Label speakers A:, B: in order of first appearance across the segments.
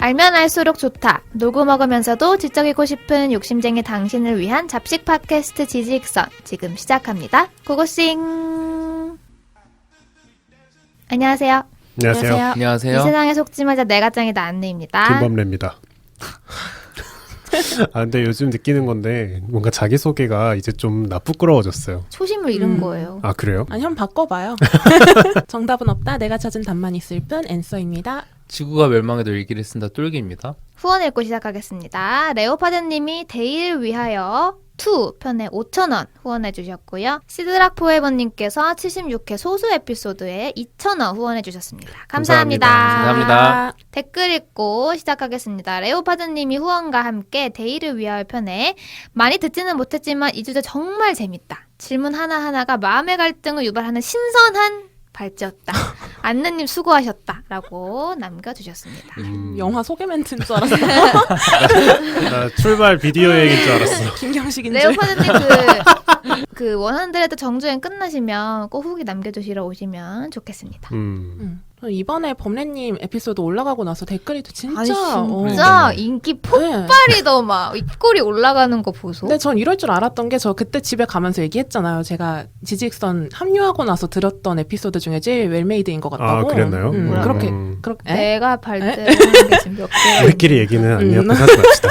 A: 알면 알수록 좋다. 놀고 먹으면서도 지적이고 싶은 욕심쟁이 당신을 위한 잡식 팟캐스트 지지익선 지금 시작합니다. 고고싱. 안녕하세요.
B: 안녕하세요.
C: 안녕하세요.
A: 이 세상에 속지 마자 내가 짱이다 안내입니다.
B: 김범래입니다. 근데 요즘 느끼는 건데 뭔가 자기소개가 이제 좀 부끄러워졌어요.
A: 초심을 잃은 거예요.
B: 아 그래요?
D: 아니 한번 바꿔봐요. 정답은 없다. 내가 찾은 답만 있을 뿐. 앤서입니다.
C: 지구가 멸망해도 일기를 쓴다 똘기입니다.
A: 후원 읽고 시작하겠습니다. 레오파드님이 데이를 위하여 2 편에 5,000원 후원해 주셨고요. 시드락 포에버님께서 76회 소수 에피소드에 2,000원 후원해 주셨습니다. 감사합니다.
C: 감사합니다.
A: 댓글 읽고 시작하겠습니다. 레오파드님이 후원과 함께 데이를 위하여 편에 많이 듣지는 못했지만 이 주제 정말 재밌다. 질문 하나하나가 마음의 갈등을 유발하는 신선한 발제였다. 안느님 수고하셨다. 라고 남겨주셨습니다.
D: 영화 소개 멘트인 줄 알았어.
B: 나 출발 비디오 얘기인 줄 알았어.
D: 김경식인 줄.
A: 레오파드님 그 100 정주행 끝나시면 꼭 후기 남겨주시러 오시면 좋겠습니다.
D: 이번에 범래님 에피소드 올라가고 나서 댓글이 진짜
A: 진짜 인기 폭발이더만 입꼬리 올라가는 거 보소.
D: 근데 전 이럴 줄 알았던 게 저 그때 집에 가면서 얘기했잖아요. 제가 지직선 합류하고 나서 들었던 에피소드 중에 제일 웰메이드인 것 같다고.
B: 아 그랬나요?
D: 그렇게
A: 내가 발제하는 게 지금 몇 개.
B: 우리끼리 얘기는 안 옆에 하지 맙시다.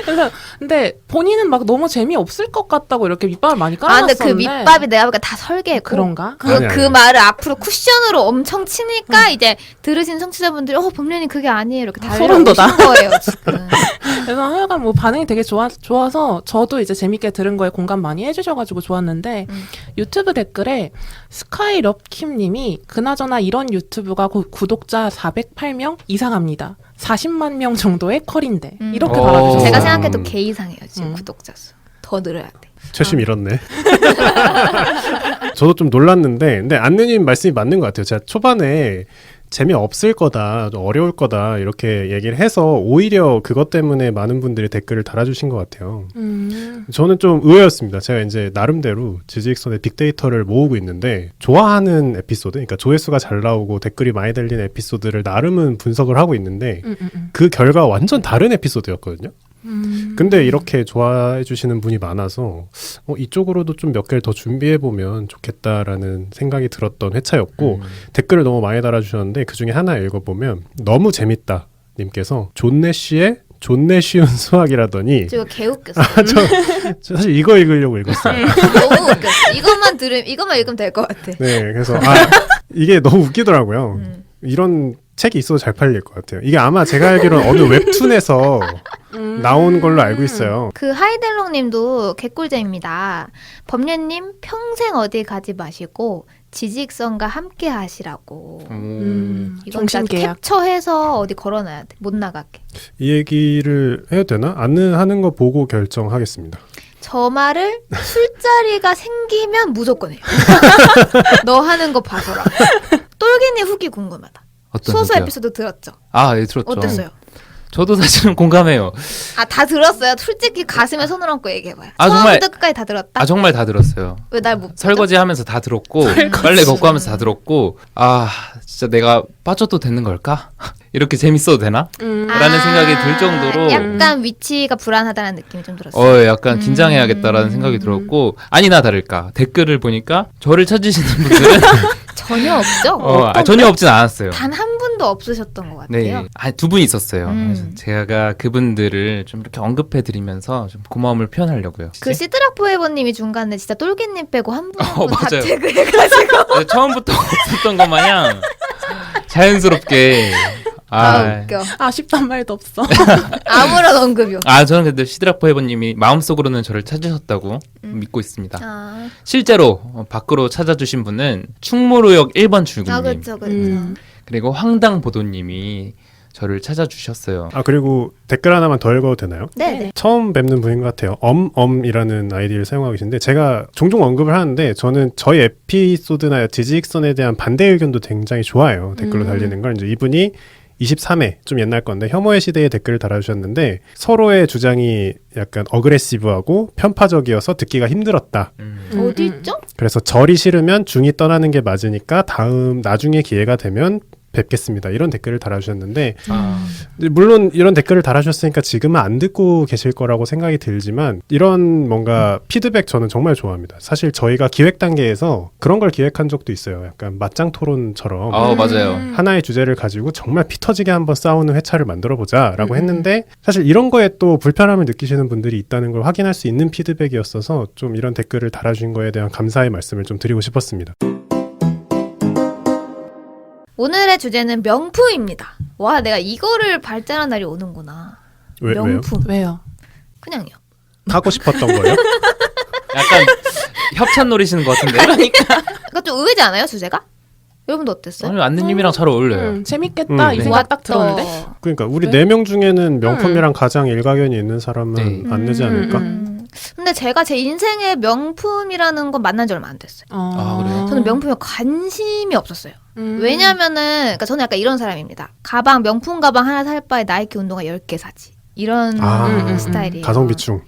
D: 그래서 근데 본인은 막 너무 재미없을 것 같다고 이렇게 밑밥을 많이 깔아놨었는데.
A: 근데 그 밑밥이 내가 보니까 다 설계했고.
D: 그런가?
A: 그 말을 앞으로 쿠션으로 엄청 치니까 이제 들으신 청취자분들이 범래님 그게 아니에요 이렇게
D: 소름 돋아.
A: 달려오신 거예요 지금.
D: 그래서 하여간 뭐 반응이 되게 좋아서 저도 이제 재밌게 들은 거에 공감 많이 해주셔가지고 좋았는데 유튜브 댓글에 스카이럽킴님이 그나저나 이런 유튜브가 구독자 408명 이상합니다. 40만 명 정도의 컬인데 이렇게 달아주셨어요.
A: 제가 생각해도 개 이상해요 지금 구독자 수. 더 늘어야 돼.
B: 최심 잃었네. 저도 좀 놀랐는데 근데 안느님 말씀이 맞는 것 같아요. 제가 초반에 재미없을 거다, 좀 어려울 거다 이렇게 얘기를 해서 오히려 그것 때문에 많은 분들이 댓글을 달아주신 것 같아요. 저는 좀 의외였습니다. 제가 이제 나름대로 지지익선의 빅데이터를 모으고 있는데 좋아하는 에피소드, 그러니까 조회수가 잘 나오고 댓글이 많이 달리는 에피소드를 나름은 분석을 하고 있는데 그 결과 완전 다른 에피소드였거든요. 근데 이렇게 좋아해 주시는 분이 많아서 이쪽으로도 좀 몇 개를 더 준비해보면 좋겠다라는 생각이 들었던 회차였고 댓글을 너무 많이 달아주셨는데 그중에 하나 읽어보면 너무 재밌다 님께서 존내 씨의 존내 쉬운 수학이라더니
A: 제가 개 웃겼어요.
B: 저 사실 이거 읽으려고 읽었어요.
A: 너무 웃겼어. 이것만 읽으면 될 것 같아.
B: 네, 그래서 이게 너무 웃기더라고요. 이런 책이 있어도 잘 팔릴 것 같아요. 이게 아마 제가 알기로는 어느 웹툰에서 나온 걸로 알고 있어요.
A: 그 하이델롱님도 개꿀잼입니다. 범례님 평생 어디 가지 마시고 지직선과 함께 하시라고. 이건 다 캡처해서 어디 걸어놔야 돼. 못 나가게.
B: 이 얘기를 해도 되나? 하는 거 보고 결정하겠습니다.
A: 저 말을 술자리가 생기면 무조건 해요. 너 하는 거 봐서라. 똘기님 후기 궁금하다. 소수
C: 후기요?
A: 에피소드 들었죠?
C: 아, 예, 들었죠.
A: 어땠어요?
C: 저도 사실은 공감해요.
A: 다 들었어요? 솔직히 가슴에 손을 얹고 얘기해봐요.
C: 정말
A: 처음부터 끝까지 다 들었다?
C: 정말 다 들었어요.
A: 왜 날 못
C: 설거지 하면서 다 들었고 빨래 걷고 하면서 다 들었고 진짜 내가 빠져도 되는 걸까? 이렇게 재밌어도 되나? 라는 생각이 들 정도로
A: 약간 위치가 불안하다는 느낌이 좀 들었어요.
C: 약간 긴장해야겠다라는 생각이 들었고 아니나 다를까 댓글을 보니까 저를 찾으시는 분들은
A: 전혀 없죠?
C: 전혀 없진 않았어요.
A: 단 한 분도 없으셨던 것 같아요.
C: 네, 두 분 있었어요. 그래서 제가 그분들을 좀 이렇게 언급해드리면서 좀 고마움을 표현하려고요.
A: 그 시드락 포에버님이 중간에 진짜 똘기님 빼고 한 분 한 분 다
C: 맞아요.
A: 태그 해가지고
C: 처음부터 없었던 것 마냥 자연스럽게
A: 웃겨.
D: 아쉽단 말도 없어.
A: 아무런 언급이 없어.
C: 저는 근데 시드락 포에버님이 마음속으로는 저를 찾으셨다고 믿고 있습니다.
A: 아.
C: 실제로 밖으로 찾아주신 분은 충무로역 1번 출구님
A: 그렇죠.
C: 그리고 황당보도님이 저를 찾아주셨어요.
B: 그리고 댓글 하나만 더 읽어도 되나요?
A: 네.
B: 처음 뵙는 분인 것 같아요. 엄이라는 아이디를 사용하고 계신데 제가 종종 언급을 하는데 저는 저희 에피소드나 지지익선에 대한 반대 의견도 굉장히 좋아해요. 댓글로 달리는 걸. 이제 이분이 23회 좀 옛날 건데 혐오의 시대에 댓글을 달아주셨는데 서로의 주장이 약간 어그레시브하고 편파적이어서 듣기가 힘들었다.
A: 어디 있죠?
B: 그래서 절이 싫으면 중이 떠나는 게 맞으니까 나중에 기회가 되면 뵙겠습니다. 이런 댓글을 달아주셨는데
C: 아,
B: 물론 이런 댓글을 달아주셨으니까 지금은 안 듣고 계실 거라고 생각이 들지만 이런 뭔가 피드백 저는 정말 좋아합니다. 사실 저희가 기획 단계에서 그런 걸 기획한 적도 있어요. 약간 맞짱 토론처럼
C: 맞아요.
B: 하나의 주제를 가지고 정말 피 터지게 한번 싸우는 회차를 만들어보자라고 했는데 사실 이런 거에 또 불편함을 느끼시는 분들이 있다는 걸 확인할 수 있는 피드백이었어서 좀 이런 댓글을 달아주신 거에 대한 감사의 말씀을 좀 드리고 싶었습니다.
A: 오늘의 주제는 명품입니다. 와, 내가 이거를 발전한 날이 오는구나.
B: 왜요?
A: 명품.
D: 왜요?
A: 그냥요.
B: 하고 싶었던 거예요?
C: 약간 협찬 노리시는 것 같은데.
A: 그러니까 좀 의외지 않아요, 주제가? 여러분도 어땠어요?
C: 아니, 안느님이랑 잘 어울려요.
D: 재밌겠다 이
C: 네.
D: 생각 딱
A: 좋았다.
D: 들었는데.
B: 그러니까 우리
D: 네?
B: 4명 중에는 명품이랑 가장 일가견이 있는 사람은
C: 네.
B: 안내지 않을까?
A: 근데 제가 제 인생에 명품이라는 건 만난 지 얼마 안 됐어요.
C: 아, 그래요?
A: 저는 명품에 관심이 없었어요.
D: 음.
A: 왜냐면은, 그러니까 저는 약간 이런 사람입니다. 가방, 명품 가방 하나 살 바에 나이키 운동화 10개 사지. 이런 스타일이에요.
B: 가성비충.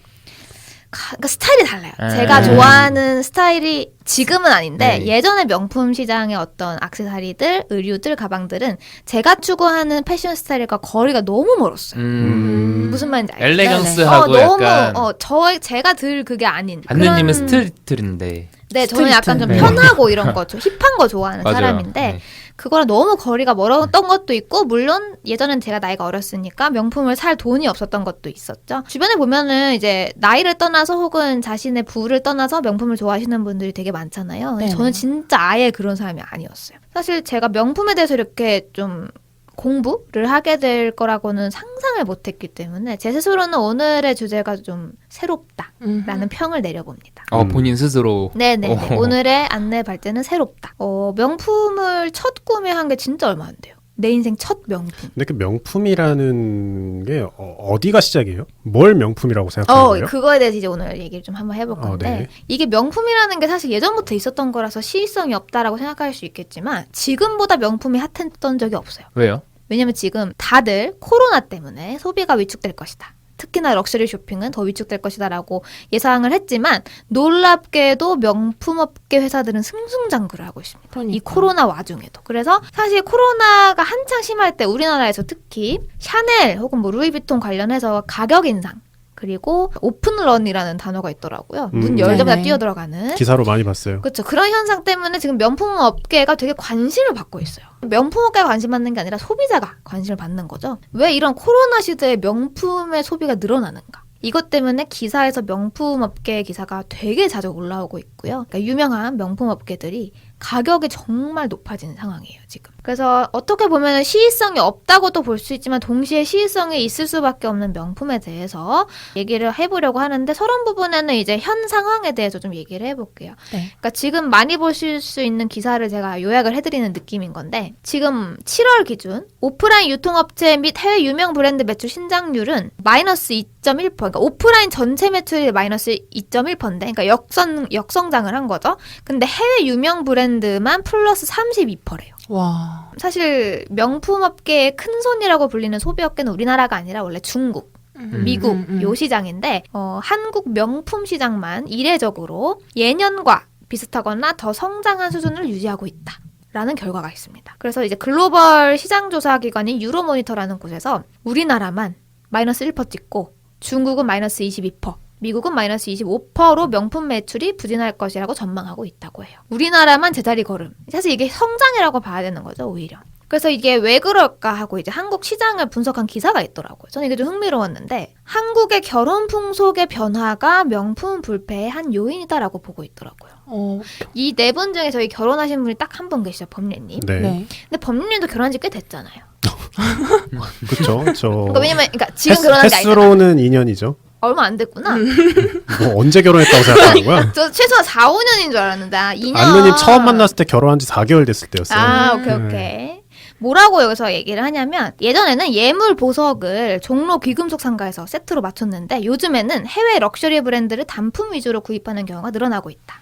A: 그러니까 스타일이 달라요.
C: 아.
A: 제가 좋아하는 스타일이 지금은 아닌데
C: 네.
A: 예전에 명품 시장의 어떤 액세서리들, 의류들, 가방들은 제가 추구하는 패션 스타일과 거리가 너무 멀었어요. 무슨 말인지 알죠?
C: 엘레강스하고
A: 너무
C: 약간
A: 제가 들 그게 아닌.
C: 안느님은
A: 그런-
C: 스트리트인데.
A: 네, 저는 약간 좀
C: 네.
A: 편하고 이런 거, 좀 힙한 거 좋아하는
C: 맞아요.
A: 사람인데
C: 네.
A: 그거랑 너무 거리가 멀었던 것도 있고 물론 예전엔 제가 나이가 어렸으니까 명품을 살 돈이 없었던 것도 있었죠. 주변에 보면은 이제 나이를 떠나서 혹은 자신의 부를 떠나서 명품을 좋아하시는 분들이 되게 많잖아요. 근데
D: 네네.
A: 저는 진짜 아예 그런 사람이 아니었어요. 사실 제가 명품에 대해서 이렇게 좀 공부를 하게 될 거라고는 상상을 못했기 때문에 제 스스로는 오늘의 주제가 좀 새롭다라는 평을 내려봅니다.
C: 본인 스스로.
A: 네네.
C: 오.
A: 오늘의 안내 발제는 새롭다. 명품을 첫 구매한 게 진짜 얼마 안 돼요. 내 인생 첫 명품.
B: 근데 그 명품이라는 게 어디가 시작이에요? 뭘 명품이라고 생각하는 거예요?
A: 그거에 대해서 이제 오늘 얘기를 좀 한번 해볼 건데
B: 네.
A: 이게 명품이라는 게 사실 예전부터 있었던 거라서 시의성이 없다라고 생각할 수 있겠지만 지금보다 명품이 핫했던 적이 없어요.
C: 왜요?
A: 왜냐면 지금 다들 코로나 때문에 소비가 위축될 것이다. 특히나 럭셔리 쇼핑은 더 위축될 것이다라고 예상을 했지만 놀랍게도 명품업계 회사들은 승승장구를 하고 있습니다.
D: 그러니까.
A: 이 코로나 와중에도. 그래서 사실 코로나가 한창 심할 때 우리나라에서 특히 샤넬 혹은 뭐 루이비통 관련해서 가격 인상 그리고 오픈런이라는 단어가 있더라고요. 문 열자마자
D: 네네.
A: 뛰어들어가는.
B: 기사로 많이 봤어요.
A: 그렇죠. 그런 현상 때문에 지금 명품 업계가 되게 관심을 받고 있어요. 명품 업계가 관심 받는 게 아니라 소비자가 관심을 받는 거죠. 왜 이런 코로나 시대에 명품의 소비가 늘어나는가? 이것 때문에 기사에서 명품 업계 기사가 되게 자주 올라오고 있고요. 그러니까 유명한 명품 업계들이 가격이 정말 높아지는 상황이에요, 지금. 그래서 어떻게 보면 시의성이 없다고도 볼 수 있지만 동시에 시의성이 있을 수밖에 없는 명품에 대해서 얘기를 해보려고 하는데 서론 부분에는 이제 현 상황에 대해서 좀 얘기를 해볼게요.
D: 네.
A: 그러니까 지금 많이 보실 수 있는 기사를 제가 요약을 해드리는 느낌인 건데 지금 7월 기준 오프라인 유통업체 및 해외 유명 브랜드 매출 신장률은 마이너스 2.1%, 그러니까 오프라인 전체 매출이 마이너스 2.1%인데 그러니까 역성장을 한 거죠. 근데 해외 유명 브랜드만 플러스 32%래요.
D: 와.
A: 사실 명품업계의 큰 손이라고 불리는 소비업계는 우리나라가 아니라 원래 중국, 미국 요 시장인데 한국 명품 시장만 이례적으로 예년과 비슷하거나 더 성장한 수준을 유지하고 있다. 라는 결과가 있습니다. 그래서 이제 글로벌 시장조사 기관인 유로모니터라는 곳에서 우리나라만 마이너스 1% 찍고 중국은 마이너스 22%, 미국은 마이너스 25%로 명품 매출이 부진할 것이라고 전망하고 있다고 해요. 우리나라만 제자리 걸음. 사실 이게 성장이라고 봐야 되는 거죠, 오히려. 그래서 이게 왜 그럴까 하고 이제 한국 시장을 분석한 기사가 있더라고요. 저는 이게 좀 흥미로웠는데 한국의 결혼 풍속의 변화가 명품 불패의 한 요인이다라고 보고 있더라고요. 이 네 분 중에 저희 결혼하신 분이 딱 한 분 계시죠, 범례님.
B: 네.
D: 네.
A: 근데 범례님도 결혼한 지 꽤 됐잖아요.
B: 그렇죠.
A: 그러니까 왜냐면 지금 결혼한 게 아니잖아.
B: 횟수로는 2년이죠.
A: 얼마 안 됐구나.
B: 뭐 언제 결혼했다고 생각하는 거야?
A: 저 최소한 4, 5년인 줄 알았는데 2년.
B: 안누님 처음 만났을 때 결혼한 지 4개월 됐을 때였어요.
A: 아, 오케이. 뭐라고 여기서 얘기를 하냐면 예전에는 예물 보석을 종로 귀금속 상가에서 세트로 맞췄는데 요즘에는 해외 럭셔리 브랜드를 단품 위주로 구입하는 경우가 늘어나고 있다.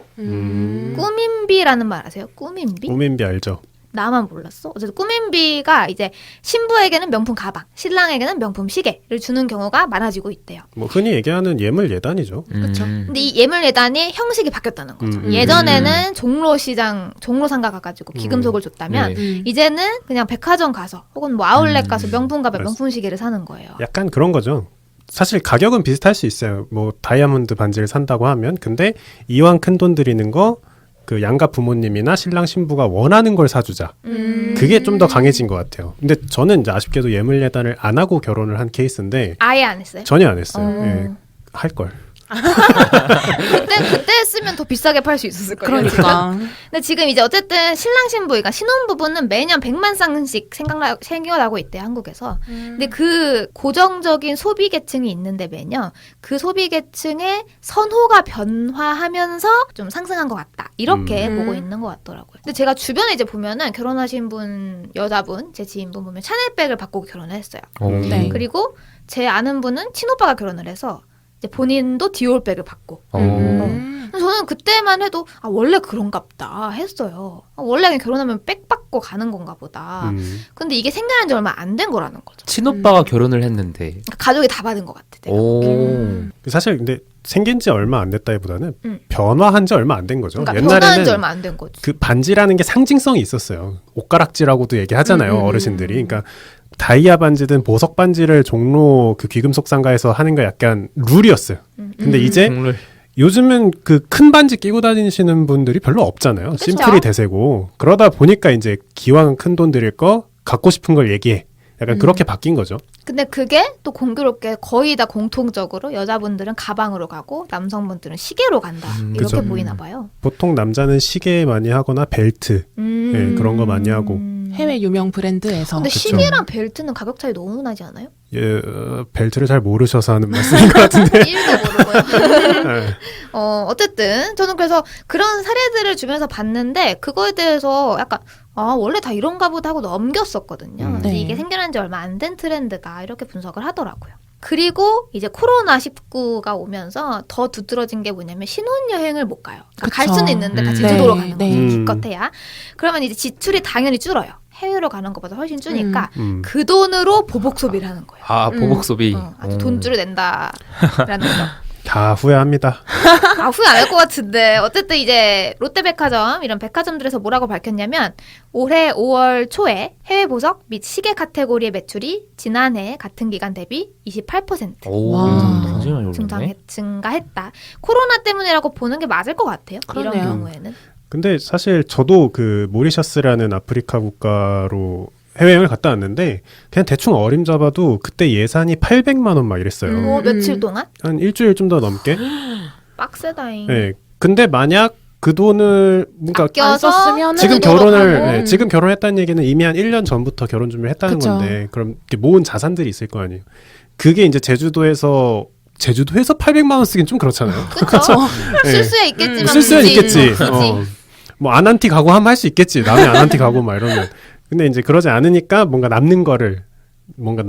A: 꾸민비라는 말 아세요? 꾸민비?
B: 꾸민비 알죠?
A: 나만 몰랐어? 어쨌든 꾸민비가 이제 신부에게는 명품 가방, 신랑에게는 명품 시계를 주는 경우가 많아지고 있대요.
B: 뭐 흔히 얘기하는 예물 예단이죠.
D: 그쵸.
A: 근데 이 예물 예단이 형식이 바뀌었다는 거죠.
B: 음.
A: 예전에는 종로시장, 종로상가 가가지고 귀금속을 줬다면
C: 네.
A: 이제는 그냥 백화점 가서 혹은 뭐 아울렛 가서 명품 가방,
B: 맞습니다.
A: 명품 시계를 사는 거예요.
B: 약간 그런 거죠. 사실 가격은 비슷할 수 있어요. 뭐 다이아몬드 반지를 산다고 하면 근데 이왕 큰 돈 들이는 거 그 양가 부모님이나 신랑 신부가 원하는 걸 사주자. 그게 좀 더 강해진 것 같아요. 근데 저는 이제 아쉽게도 예물 예단을 안 하고 결혼을 한 케이스인데
A: 아예 안 했어요?
B: 전혀 안 했어요.
A: 어.
B: 예. 할 걸.
A: 그때 했으면 더 비싸게 팔 수 있었을 거예요.
D: 그러니까.
A: 근데 지금 이제 어쨌든 신랑 신부, 그러니까 신혼부부는 매년 100만 쌍씩 생겨나고 있대요, 한국에서. 근데 그 고정적인 소비 계층이 있는데 매년 그 소비 계층의 선호가 변화하면서 좀 상승한 것 같다. 이렇게 보고 있는 것 같더라고요. 근데 제가 주변에 이제 보면은 결혼하신 분, 여자분, 제 지인분 보면 샤넬백을 받고 결혼을 했어요.
D: 네.
A: 그리고 제 아는 분은 친오빠가 결혼을 해서 이제 본인도 디올백을 받고. 저는 그때만 해도 아 원래 그런가 보다 했어요. 아, 원래 그냥 결혼하면 백 받고 가는 건가 보다. 근데 이게 생겨난 지 얼마 안 된 거라는 거죠.
C: 친오빠가 결혼을 했는데.
A: 그러니까 가족이 다 받은 것 같아. 내가.
C: 오.
B: 사실 근데 생긴 지 얼마 안 됐다기보다는
A: 음.
B: 변화한 지 얼마 안 된 거죠.
A: 그러니까 변화한 지
B: 옛날에는
A: 얼마 안 된 거지.
B: 그 반지라는 게 상징성이 있었어요. 옷가락지라고도 얘기하잖아요. 어르신들이. 그러니까 다이아 반지든 보석 반지를 종로 그 귀금속 상가에서 하는 거 약간 룰이었어요. 근데 이제
C: 정말
B: 요즘은 그 큰 반지 끼고 다니시는 분들이 별로 없잖아요.
A: 그쵸?
B: 심플이 대세고. 그러다 보니까 이제 기왕 큰 돈 들일 거 갖고 싶은 걸 얘기해. 약간 그렇게 바뀐 거죠.
A: 근데 그게 또 공교롭게 거의 다 공통적으로 여자분들은 가방으로 가고 남성분들은 시계로 간다. 이렇게
B: 그죠.
A: 보이나 봐요.
B: 보통 남자는 시계 많이 하거나 벨트 예, 그런 거 많이 하고.
D: 해외 유명 브랜드에서.
A: 근데
B: 그쵸.
A: 시계랑 벨트는 가격 차이 너무 나지 않아요?
B: 예, 벨트를 잘 모르셔서 하는 말씀인 것 같은데.
A: 1도 모르고요.
B: 예.
A: 어쨌든 저는 그래서 그런 사례들을 주변에서 봤는데 그거에 대해서 약간 아 원래 다 이런가 보다 하고 넘겼었거든요. 근데
D: 네.
A: 이게 생겨난 지 얼마 안 된 트렌드다 이렇게 분석을 하더라고요. 그리고 이제 코로나19가 오면서 더 두드러진 게 뭐냐면 신혼여행을 못 가요. 그러니까 갈
D: 그쵸.
A: 수는 있는데 다
C: 네,
A: 제주도로 가는
D: 네.
A: 거죠. 기껏해야. 그러면 이제 지출이 당연히 줄어요. 해외로 가는 것보다 훨씬 줄니까
B: 음.
A: 돈으로 보복 소비를 하는 거예요.
C: 아 보복 소비.
A: 아주 돈줄을 낸다라는 거.
B: 다 후회합니다.
A: 아, 후회 안 할 것 같은데. 어쨌든 이제 롯데백화점, 이런 백화점들에서 뭐라고 밝혔냐면, 올해 5월 초에 해외 보석 및 시계 카테고리의 매출이 지난해 같은 기간 대비 28%
C: 오,
D: 와.
C: 굉장히 많이 올랐네.
A: 증가했다. 코로나 때문이라고 보는 게 맞을 것 같아요. 이런
D: 그러네요.
A: 경우에는.
B: 근데 사실 저도 그 모리셔스라는 아프리카 국가로 해외여행을 갔다 왔는데 그냥 대충 어림잡아도 그때 예산이 800만 원 막 이랬어요.
A: 며칠 동안?
B: 한 일주일 좀 더 넘게.
A: 빡세다잉.
B: 네. 근데 만약 그 돈을 뭔가
A: 아껴서
D: 썼으면은
B: 지금
A: 제주도로
B: 결혼을
A: 가고.
B: 네, 지금 결혼했다는 얘기는 이미 한 1년 전부터 결혼 준비를 했다는
D: 그쵸.
B: 건데 그럼 이렇게 모은 자산들이 있을 거 아니에요. 그게 이제 제주도에서 800만 원 쓰긴 좀 그렇잖아요.
A: 그쵸?
B: 네.
A: 쓸 수야 있겠지만.
B: 쓸 수야
A: 굳이.
B: 있겠지.
A: 굳이.
B: 뭐 아난티 가고 하면 할 수 있겠지. 남의 아난티 가고 막 이러면. 근데 이제 그러지 않으니까 뭔가 남는 거를 뭔가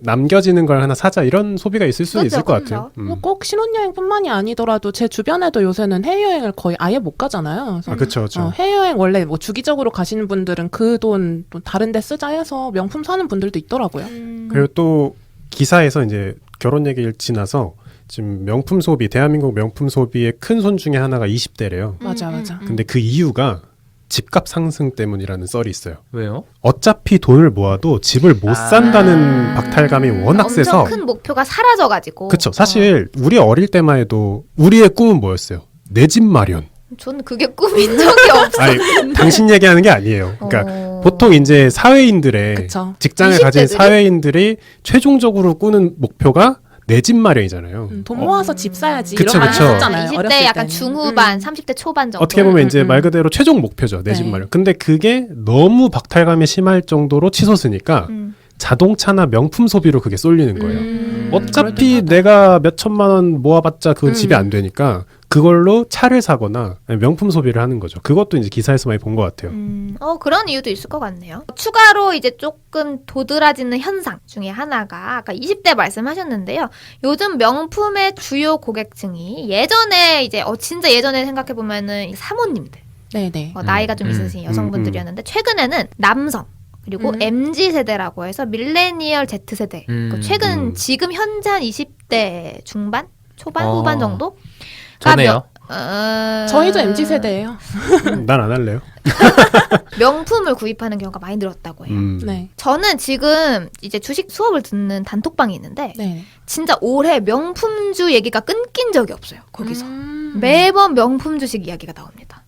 B: 남겨지는 걸 하나 사자 이런 소비가 있을 수
A: 그렇죠,
B: 있을 것
A: 그렇죠.
B: 같아요.
D: 뭐 꼭 신혼여행뿐만이 아니더라도 제 주변에도 요새는 해외여행을 거의 아예 못 가잖아요. 그래서
B: 아, 그렇죠.
D: 해외여행 원래 뭐 주기적으로 가시는 분들은 그 돈 다른 데 쓰자 해서 명품 사는 분들도 있더라고요.
B: 그리고 또 기사에서 이제 결혼 얘기를 지나서 지금 명품 소비, 대한민국 명품 소비의 큰 손 중에 하나가 20대래요.
D: 맞아.
B: 근데 그 이유가 집값 상승 때문이라는 썰이 있어요.
C: 왜요?
B: 어차피 돈을 모아도 집을 못 산다는 박탈감이 워낙 세서.
A: 엄청 큰 목표가 사라져가지고.
B: 그쵸. 사실 우리 어릴 때만 해도 우리의 꿈은 뭐였어요? 내 집 마련.
A: 저는 그게 꿈인 적이 없어요.
B: 아니, 당신 얘기하는 게 아니에요. 그러니까 보통 이제 사회인들의
D: 그쵸.
B: 직장을 가진
A: 20대들이?
B: 사회인들이 최종적으로 꾸는 목표가 내 집 마련이잖아요.
D: 돈 모아서 집 사야지
B: 그쵸,
D: 이런 말
B: 그쵸.
D: 했었잖아요.
A: 20대
D: 어렸을
A: 약간
D: 때는.
A: 중후반, 30대 초반 정도.
B: 어떻게 보면 이제 말 그대로 최종 목표죠. 내 집
D: 네.
B: 마련. 근데 그게 너무 박탈감이 심할 정도로 치솟으니까 자동차나 명품 소비로 그게 쏠리는 거예요. 어차피 내가 몇 천만 원 모아봤자 그 집이 안 되니까 그걸로 차를 사거나 명품 소비를 하는 거죠. 그것도 이제 기사에서 많이 본 것 같아요.
A: 그런 이유도 있을 것 같네요. 추가로 이제 조금 도드라지는 현상 중에 하나가 아까 20대 말씀하셨는데요. 요즘 명품의 주요 고객층이 예전에 이제 진짜 예전에 생각해 보면은 사모님들
D: 네네.
A: 나이가 좀 있으신 여성분들이었는데 최근에는 남성 그리고 MZ세대라고 해서 밀레니얼 Z세대 최근 지금 현재 한 20대 중반? 초반? 후반 정도?
C: 저네요.
D: 저희도 MZ 세대예요.
B: 난 안 할래요.
A: 명품을 구입하는 경우가 많이 늘었다고 해요.
D: 네.
A: 저는 지금 이제 주식 수업을 듣는 단톡방이 있는데
D: 네.
A: 진짜 올해 명품주 얘기가 끊긴 적이 없어요. 거기서.
D: 음.
A: 매번 명품 주식 이야기가 나옵니다.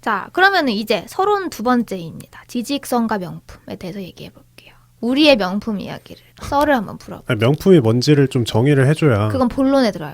A: 자, 그러면 이제 32번째입니다. 지직성과 명품에 대해서 얘기해 볼게요. 우리의 명품 이야기를 썰을 한번 풀어.
B: 아니, 명품이 뭔지를 좀 정의를 해줘야.
A: 그건 본론에 들어요.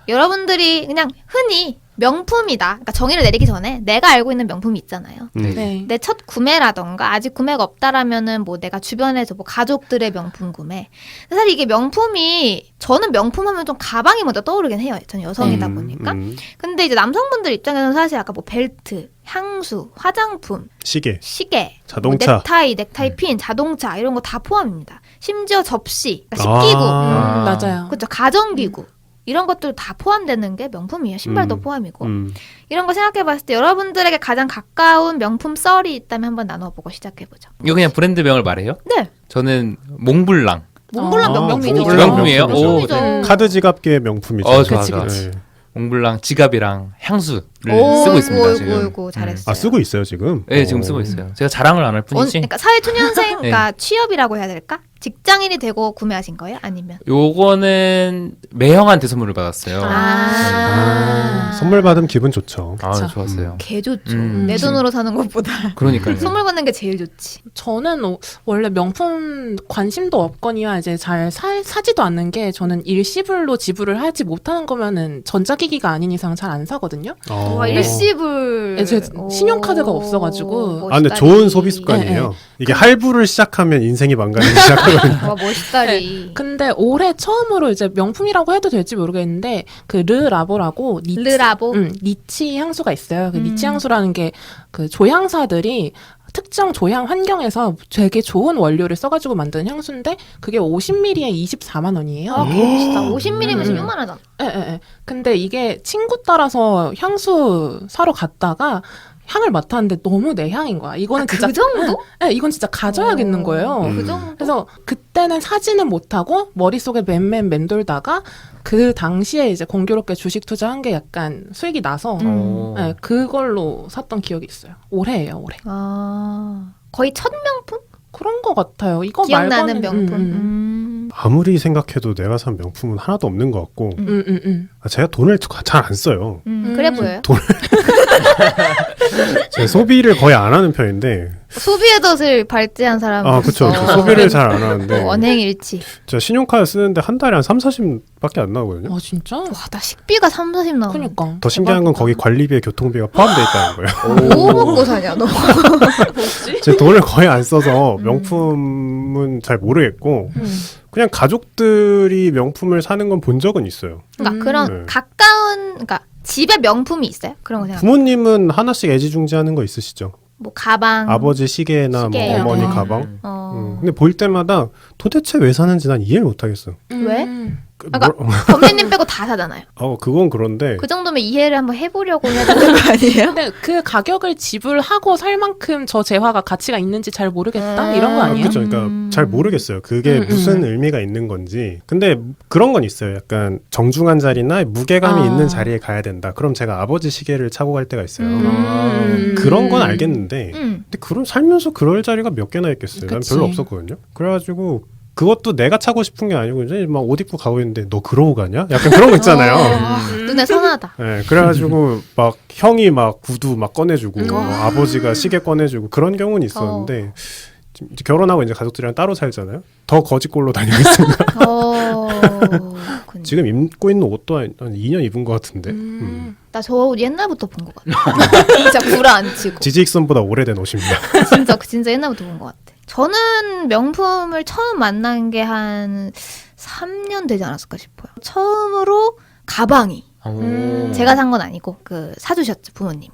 A: 여러분들이 그냥 흔히 명품이다. 그러니까 정의를 내리기 전에 내가 알고 있는 명품이 있잖아요.
D: 네.
A: 내 첫 구매라던가 아직 구매가 없다라면은 뭐 내가 주변에서 뭐 가족들의 명품 구매. 근데 사실 이게 명품이 저는 명품하면 좀 가방이 먼저 떠오르긴 해요. 저는 여성이다 보니까. 근데 이제 남성분들 입장에서는 사실 아까 뭐 벨트, 향수, 화장품,
B: 시계,
A: 뭐
B: 자동차.
A: 넥타이 핀, 자동차 이런 거 다 포함입니다. 심지어 접시, 그러니까 식기구,
D: 맞아요.
A: 그렇죠. 가정기구. 이런 것들 다 포함되는 게 명품이에요. 신발도 포함이고. 이런 거 생각해봤을 때 여러분들에게 가장 가까운 명품 썰이 있다면 한번 나눠보고 시작해보죠.
C: 이거 그냥 브랜드명을 말해요?
A: 네.
C: 저는 몽블랑.
A: 몽블랑 명품이죠.
C: 명품이에요? 오,
A: 명품이죠.
C: 네.
B: 카드 지갑계 명품이죠.
C: 좋아,
A: 그치,
C: 좋아.
A: 그치.
B: 네.
C: 몽블랑 지갑이랑 향수를
A: 오,
C: 쓰고 있습니다, 지금.
A: 어이구, 잘했어요.
B: 아 쓰고 있어요 지금?
C: 네, 지금 쓰고 있어요. 제가 자랑을 안 할 뿐이지.
A: 그러니까 사회초년생, 그러니까 취업이라고 해야 될까? 직장인이 되고 구매하신 거예요? 아니면?
C: 요거는 매형한테 선물을 받았어요.
B: 선물 받으면 기분 좋죠.
C: 아,
D: 그쵸.
C: 좋았어요.
A: 개 좋죠.
C: 음.
A: 내 돈으로 사는 것보다
C: 그러니까요.
A: 선물 받는 게 제일 좋지.
D: 저는 원래 명품 관심도 없거니와 이제 잘 사지도 않는 게 저는 일시불로 지불을 하지 못하는 거면은 전자기기가 아닌 이상 잘 안 사거든요.
A: 와, 일시불.
D: 네, 제 신용카드가 없어가지고.
B: 아 근데 좋은 소비 습관이에요. 이게 할부를 시작하면 인생이 망가지기 시작하거든요.
A: 와, 멋있다리.
D: 근데 올해 처음으로 이제 명품이라고 해도 될지 모르겠는데 그 르라보라고
A: 르라보?
D: 니치 향수가 있어요. 그 니치 향수라는 게 그 조향사들이 특정 조향 환경에서 되게 좋은 원료를 써가지고 만든 향수인데 그게 50ml에 24만 원이에요.
A: 아, 개 멋있다. 50ml면 16만 원이다.
D: 예. 근데 이게 친구 따라서 향수 사러 갔다가 향을 맡았는데 너무 내 향인 거야. 이거는 진짜
A: 그 정도?
D: 네, 이건 진짜 가져야겠는 거예요.
A: 그 정도?
D: 그래서 그때는 사지는 못하고 머릿속에 맴돌다가 그 당시에 이제 공교롭게 주식 투자한 게 약간 수익이 나서 네, 그걸로 샀던 기억이 있어요. 올해예요, 올해.
A: 거의 첫 명품?
D: 그런 거 같아요. 이거
A: 기억나는
D: 말고는,
A: 명품.
B: 아무리 생각해도 내가 산 명품은 하나도 없는 것 같고 제가 돈을 잘 안 써요.
A: 그래 보여요.
B: 제 소비를 거의 안 하는 편인데
A: 소비의 덫을 발제한 사람은
B: 아 그쵸. 소비를 잘 안 하는데
A: 원행일치.
B: 제가 신용카드 쓰는데 한 달에 한 40밖에 안 나오거든요.
D: 아 진짜?
A: 와, 나 식비가 3, 40 나오네.
D: 그니까.
B: 더 신기한 건 거기 관리비에 교통비가 포함되어 있다는 거예요.
A: 뭐 먹고 사냐 너?
B: 제 돈을 거의 안 써서 명품은 잘 모르겠고 그냥 가족들이 명품을 사는 건 본 적은 있어요.
A: 그러니까 그런
B: 네.
A: 가까운, 그러니까 집에 명품이 있어요? 그런 거 생각.
B: 부모님은 하나씩 애지중지하는 거 있으시죠?
A: 뭐 가방.
B: 아버지 시계나
A: 시계.
B: 뭐 어머니
A: 네.
B: 가방.
A: 어.
B: 근데 볼 때마다 도대체 왜 사는지 난 이해를 못 하겠어.
A: 왜?
B: 그
A: 그러니까 범죄님 빼고 다 사잖아요.
B: 그건 그런데
A: 그 정도면 이해를 한번 해보려고 해야 되는 거 아니에요?
D: 근데 그 가격을 지불하고 살 만큼 저 재화가 가치가 있는지 잘 모르겠다 이런 거 아니에요?
B: 그렇죠. 그러니까 잘 모르겠어요. 그게 무슨 의미가 있는 건지. 근데 그런 건 있어요. 약간 정중한 자리나 무게감이 있는 자리에 가야 된다. 그럼 제가 아버지 시계를 차고 갈 때가 있어요. 그런 건 알겠는데 근데 그런 살면서 그럴 자리가 몇 개나 있겠어요. 난
D: 그치.
B: 별로 없었거든요. 그래가지고 그것도 내가 차고 싶은 게 아니고 이제 막 옷 입고 가고 있는데 너 그러고 가냐? 약간 그런 거 있잖아요.
A: 눈에 선하다.
B: 네, 그래가지고 막 형이 막 구두 막 꺼내주고 뭐 아버지가 시계 꺼내주고 그런 경우는 있었는데 지금 이제 결혼하고 이제 가족들이랑 따로 살잖아요. 더 거짓골로 다니고 있습니다.
A: 그렇군요.
B: 지금 입고 있는 옷도 한 2년 입은 것 같은데.
A: 나 저 옷 옛날부터 본 것 같아. 진짜 구라 안 치고.
B: 지지익선보다 오래된 옷입니다.
A: 진짜 옛날부터 본 것 같아. 저는 명품을 처음 만난 게 한 3년 되지 않았을까 싶어요. 처음으로 가방이. 제가 산 건 아니고 사주셨죠, 부모님이.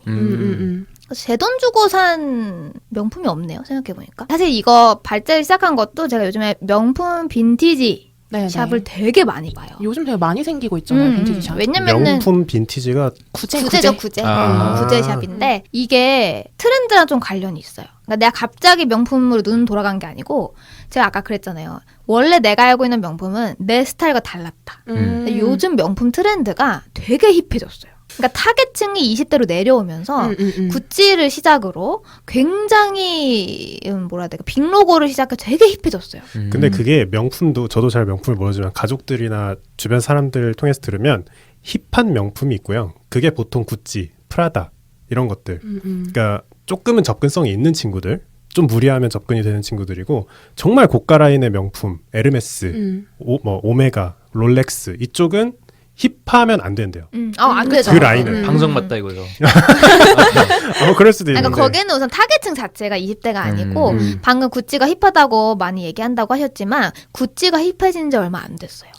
A: 제 돈 주고 산 명품이 없네요, 생각해보니까. 사실 이거 발제를 시작한 것도 제가 요즘에 명품 빈티지
D: 네네.
A: 샵을 되게 많이 봐요.
D: 요즘 되게 많이 생기고 있잖아요, 빈티지 샵.
A: 왜냐면은
B: 명품 빈티지가
A: 구제죠, 구제.
C: 아.
A: 구제 샵인데 이게 트렌드랑 좀 관련이 있어요. 그러니까 내가 갑자기 명품으로 눈 돌아간 게 아니고 제가 아까 그랬잖아요. 원래 내가 알고 있는 명품은 내 스타일과 달랐다. 근데 요즘 명품 트렌드가 되게 힙해졌어요. 그러니까 타겟층이 20대로 내려오면서 구찌를 시작으로 굉장히 뭐라 해야 될까 빅로고를 시작해 되게 힙해졌어요.
B: 근데 그게 명품도 저도 잘 명품을 모르지만 가족들이나 주변 사람들 통해서 들으면 힙한 명품이 있고요. 그게 보통 구찌, 프라다 이런 것들. 그러니까 조금은 접근성이 있는 친구들, 좀 무리하면 접근이 되는 친구들이고 정말 고가 라인의 명품, 에르메스, 오메가, 롤렉스 이쪽은 힙하면 안 된대요.
A: 안 되죠.
B: 그 라인을.
C: 방송 맞다 이거죠.
B: 그럴 수도 있는데.
A: 그러니까 거기는 우선 타겟층 자체가 20대가 아니고 방금 구찌가 힙하다고 많이 얘기한다고 하셨지만 구찌가 힙해진 지 얼마 안 됐어요.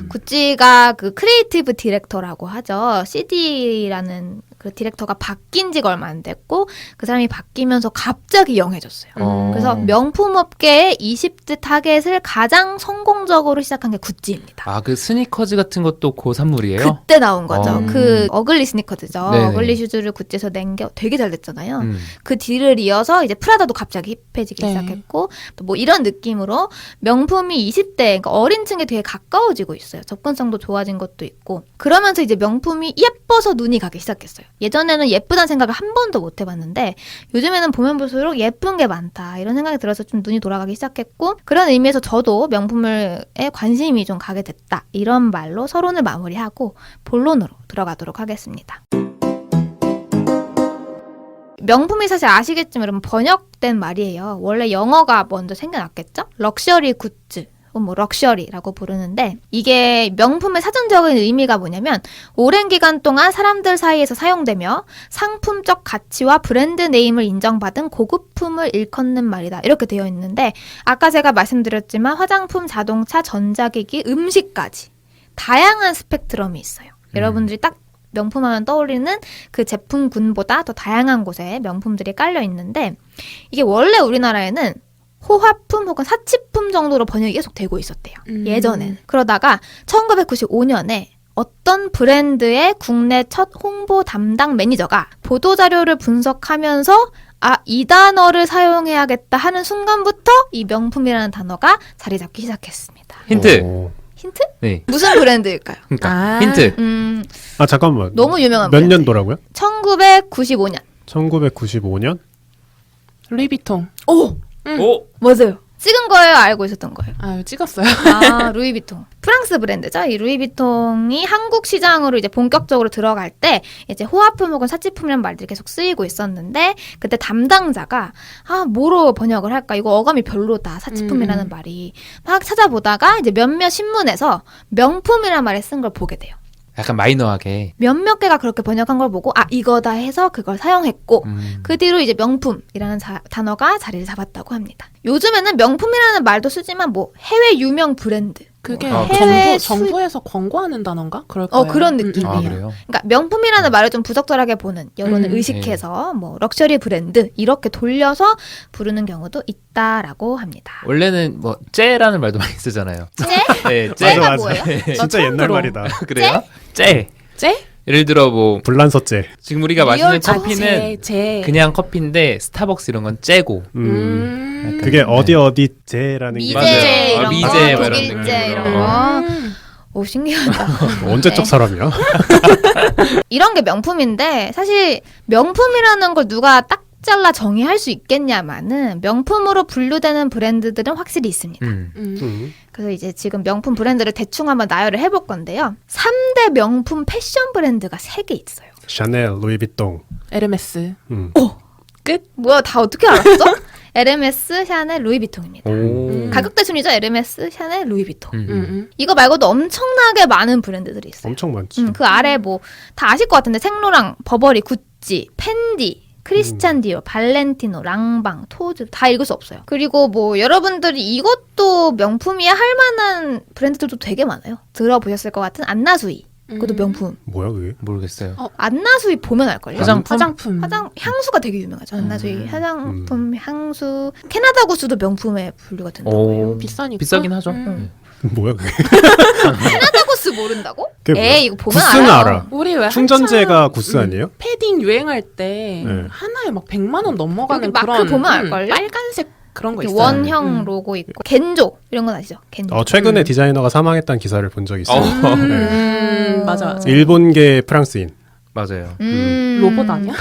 A: 구찌가 그 크리에이티브 디렉터라고 하죠. CD라는 그 디렉터가 바뀐 지가 얼마 안 됐고 그 사람이 바뀌면서 갑자기 영해졌어요. 그래서 명품 업계의 20대 타겟을 가장 성공적으로 시작한 게 구찌입니다.
C: 아, 그 스니커즈 같은 것도 고 산물이에요?
A: 그때 나온 거죠. 그 어글리 스니커즈죠.
C: 네네.
A: 어글리 슈즈를 구찌에서 낸 게 되게 잘 됐잖아요. 그 뒤를 이어서 이제 프라다도 갑자기 힙해지기
D: 네.
A: 시작했고 또 뭐 이런 느낌으로 명품이 20대 그러니까 어린 층에 되게 가까워지고 있어요. 접근성도 좋아진 것도 있고 그러면서 이제 명품이 예뻐서 눈이 가기 시작했어요. 예전에는 예쁘다는 생각을 한 번도 못 해봤는데 요즘에는 보면 볼수록 예쁜 게 많다 이런 생각이 들어서 좀 눈이 돌아가기 시작했고 그런 의미에서 저도 명품에 관심이 좀 가게 됐다 이런 말로 서론을 마무리하고 본론으로 들어가도록 하겠습니다. 명품이 사실 아시겠지만 여러분 번역된 말이에요. 원래 영어가 먼저 생겨났겠죠? 럭셔리 굿즈. 뭐 럭셔리라고 부르는데 이게 명품의 사전적인 의미가 뭐냐면 오랜 기간 동안 사람들 사이에서 사용되며 상품적 가치와 브랜드 네임을 인정받은 고급품을 일컫는 말이다. 이렇게 되어 있는데 아까 제가 말씀드렸지만 화장품, 자동차, 전자기기, 음식까지 다양한 스펙트럼이 있어요. 여러분들이 딱 명품하면 떠올리는 그 제품군보다 더 다양한 곳에 명품들이 깔려 있는데 이게 원래 우리나라에는 호화품 혹은 사치품 정도로 번역이 계속 되고 있었대요. 예전엔. 그러다가 1995년에 어떤 브랜드의 국내 첫 홍보 담당 매니저가 보도자료를 분석하면서 이 단어를 사용해야겠다 하는 순간부터 이 명품이라는 단어가 자리 잡기 시작했습니다.
C: 힌트.
A: 힌트?
C: 네.
A: 무슨 브랜드일까요?
C: 그러니까 힌트.
B: 잠깐만.
A: 너무 유명한
B: 몇
A: 브랜드.
B: 년도라고요?
A: 1995년.
B: 1995년?
D: 루이비통.
A: 오!
C: 오.
A: 맞아요. 찍은 거예요? 알고 있었던 거예요?
D: 아, 찍었어요.
A: 루이비통. 프랑스 브랜드죠. 이 루이비통이 한국 시장으로 이제 본격적으로 들어갈 때 이제 호화품 혹은 사치품이라는 말들이 계속 쓰이고 있었는데 그때 담당자가 뭐로 번역을 할까? 이거 어감이 별로다. 사치품이라는 말이. 막 찾아보다가 이제 몇몇 신문에서 명품이라는 말을 쓴 걸 보게 돼요.
C: 약간 마이너하게.
A: 몇몇 개가 그렇게 번역한 걸 보고 이거다 해서 그걸 사용했고 그 뒤로 이제 명품이라는 단어가 자리를 잡았다고 합니다. 요즘에는 명품이라는 말도 쓰지만 뭐 해외 유명 브랜드
D: 그게
A: 해외
D: 정부에서 광고하는 단어인가? 그럴 거예요.
A: 그런 느낌이에요.
C: 아, 그래요?
A: 그러니까 명품이라는 말을 좀 부적절하게 보는 여론을 의식해서 뭐 럭셔리 브랜드 이렇게 돌려서 부르는 경우도 있다라고 합니다.
C: 원래는 뭐 째라는 말도 많이 쓰잖아요.
A: 째?
C: 네,
A: 째가
B: 맞아.
A: 뭐예요?
B: 진짜 옛날
D: 들어.
B: 말이다.
C: 그래요? 째.
D: 째?
C: 예를 들어 뭐
B: 불란서째.
C: 지금 우리가 마시는
A: 리얼
C: 커피는
D: 제.
C: 그냥 커피인데 스타벅스 이런 건 째고.
B: 그게 어디제라는 게
A: 미제
C: 맞아요.
A: 이런
C: 미제
A: 거,
C: 뭐 이런
A: 독일제
C: 느낌으로.
A: 이런 거. 오 신기하다.
B: 언제적 사람이야?
A: 이런 게 명품인데 사실 명품이라는 걸 누가 딱 잘라 정의할 수 있겠냐마는 명품으로 분류되는 브랜드들은 확실히 있습니다. 그래서 이제 지금 명품 브랜드를 대충 한번 나열을 해볼 건데요. 3대 명품 패션 브랜드가 3개 있어요.
B: 샤넬, 루이비통.
D: 에르메스.
A: 끝? 뭐야 다 어떻게 알았어? 에르메스, 샤넬, 루이비통입니다.
B: 오.
A: 가격대 순이죠. 에르메스, 샤넬, 루이비통. 이거 말고도 엄청나게 많은 브랜드들이 있어요.
B: 엄청 많지.
A: 그 아래 뭐 다 아실 것 같은데 생로랑, 버버리, 구찌, 펜디, 크리스찬 디올, 발렌티노, 랑방, 토즈 다 읽을 수 없어요. 그리고 뭐 여러분들이 이것도 명품이야 할 만한 브랜드들도 되게 많아요. 들어보셨을 것 같은 안나수이, 그것도 명품.
B: 뭐야 그게?
C: 모르겠어요.
A: 안나수입 보면 알걸요?
C: 화장품?
A: 향수가 되게 유명하죠. 안나수입 화장품, 향수. 캐나다 구스도 명품에 분류가 된다고 해요.
C: 오,
D: 비싸니까.
C: 비싸긴 하죠.
B: 뭐야 그게?
A: 캐나다 구스 모른다고?
B: 그게 뭐야?
A: 에이, 이거 보면
B: 구스는
A: 알아요.
B: 알아.
D: 우리 왜
B: 충전재가
D: 한참,
B: 구스 아니에요?
D: 패딩 유행할 때
B: 네.
D: 하나에 막 100만 원 넘어가는
A: 여기 마크
D: 그런
A: 보면 알걸요?
D: 빨간색 그런 거
A: 이렇게
D: 있어요.
A: 원형 로고 있고 겐조 이런 건 아시죠? 겐조.
B: 최근에 디자이너가 사망했다는 기사를 본 적이 있어요.
D: 맞아.
B: 일본계 프랑스인.
C: 맞아요.
D: 로봇 아니야?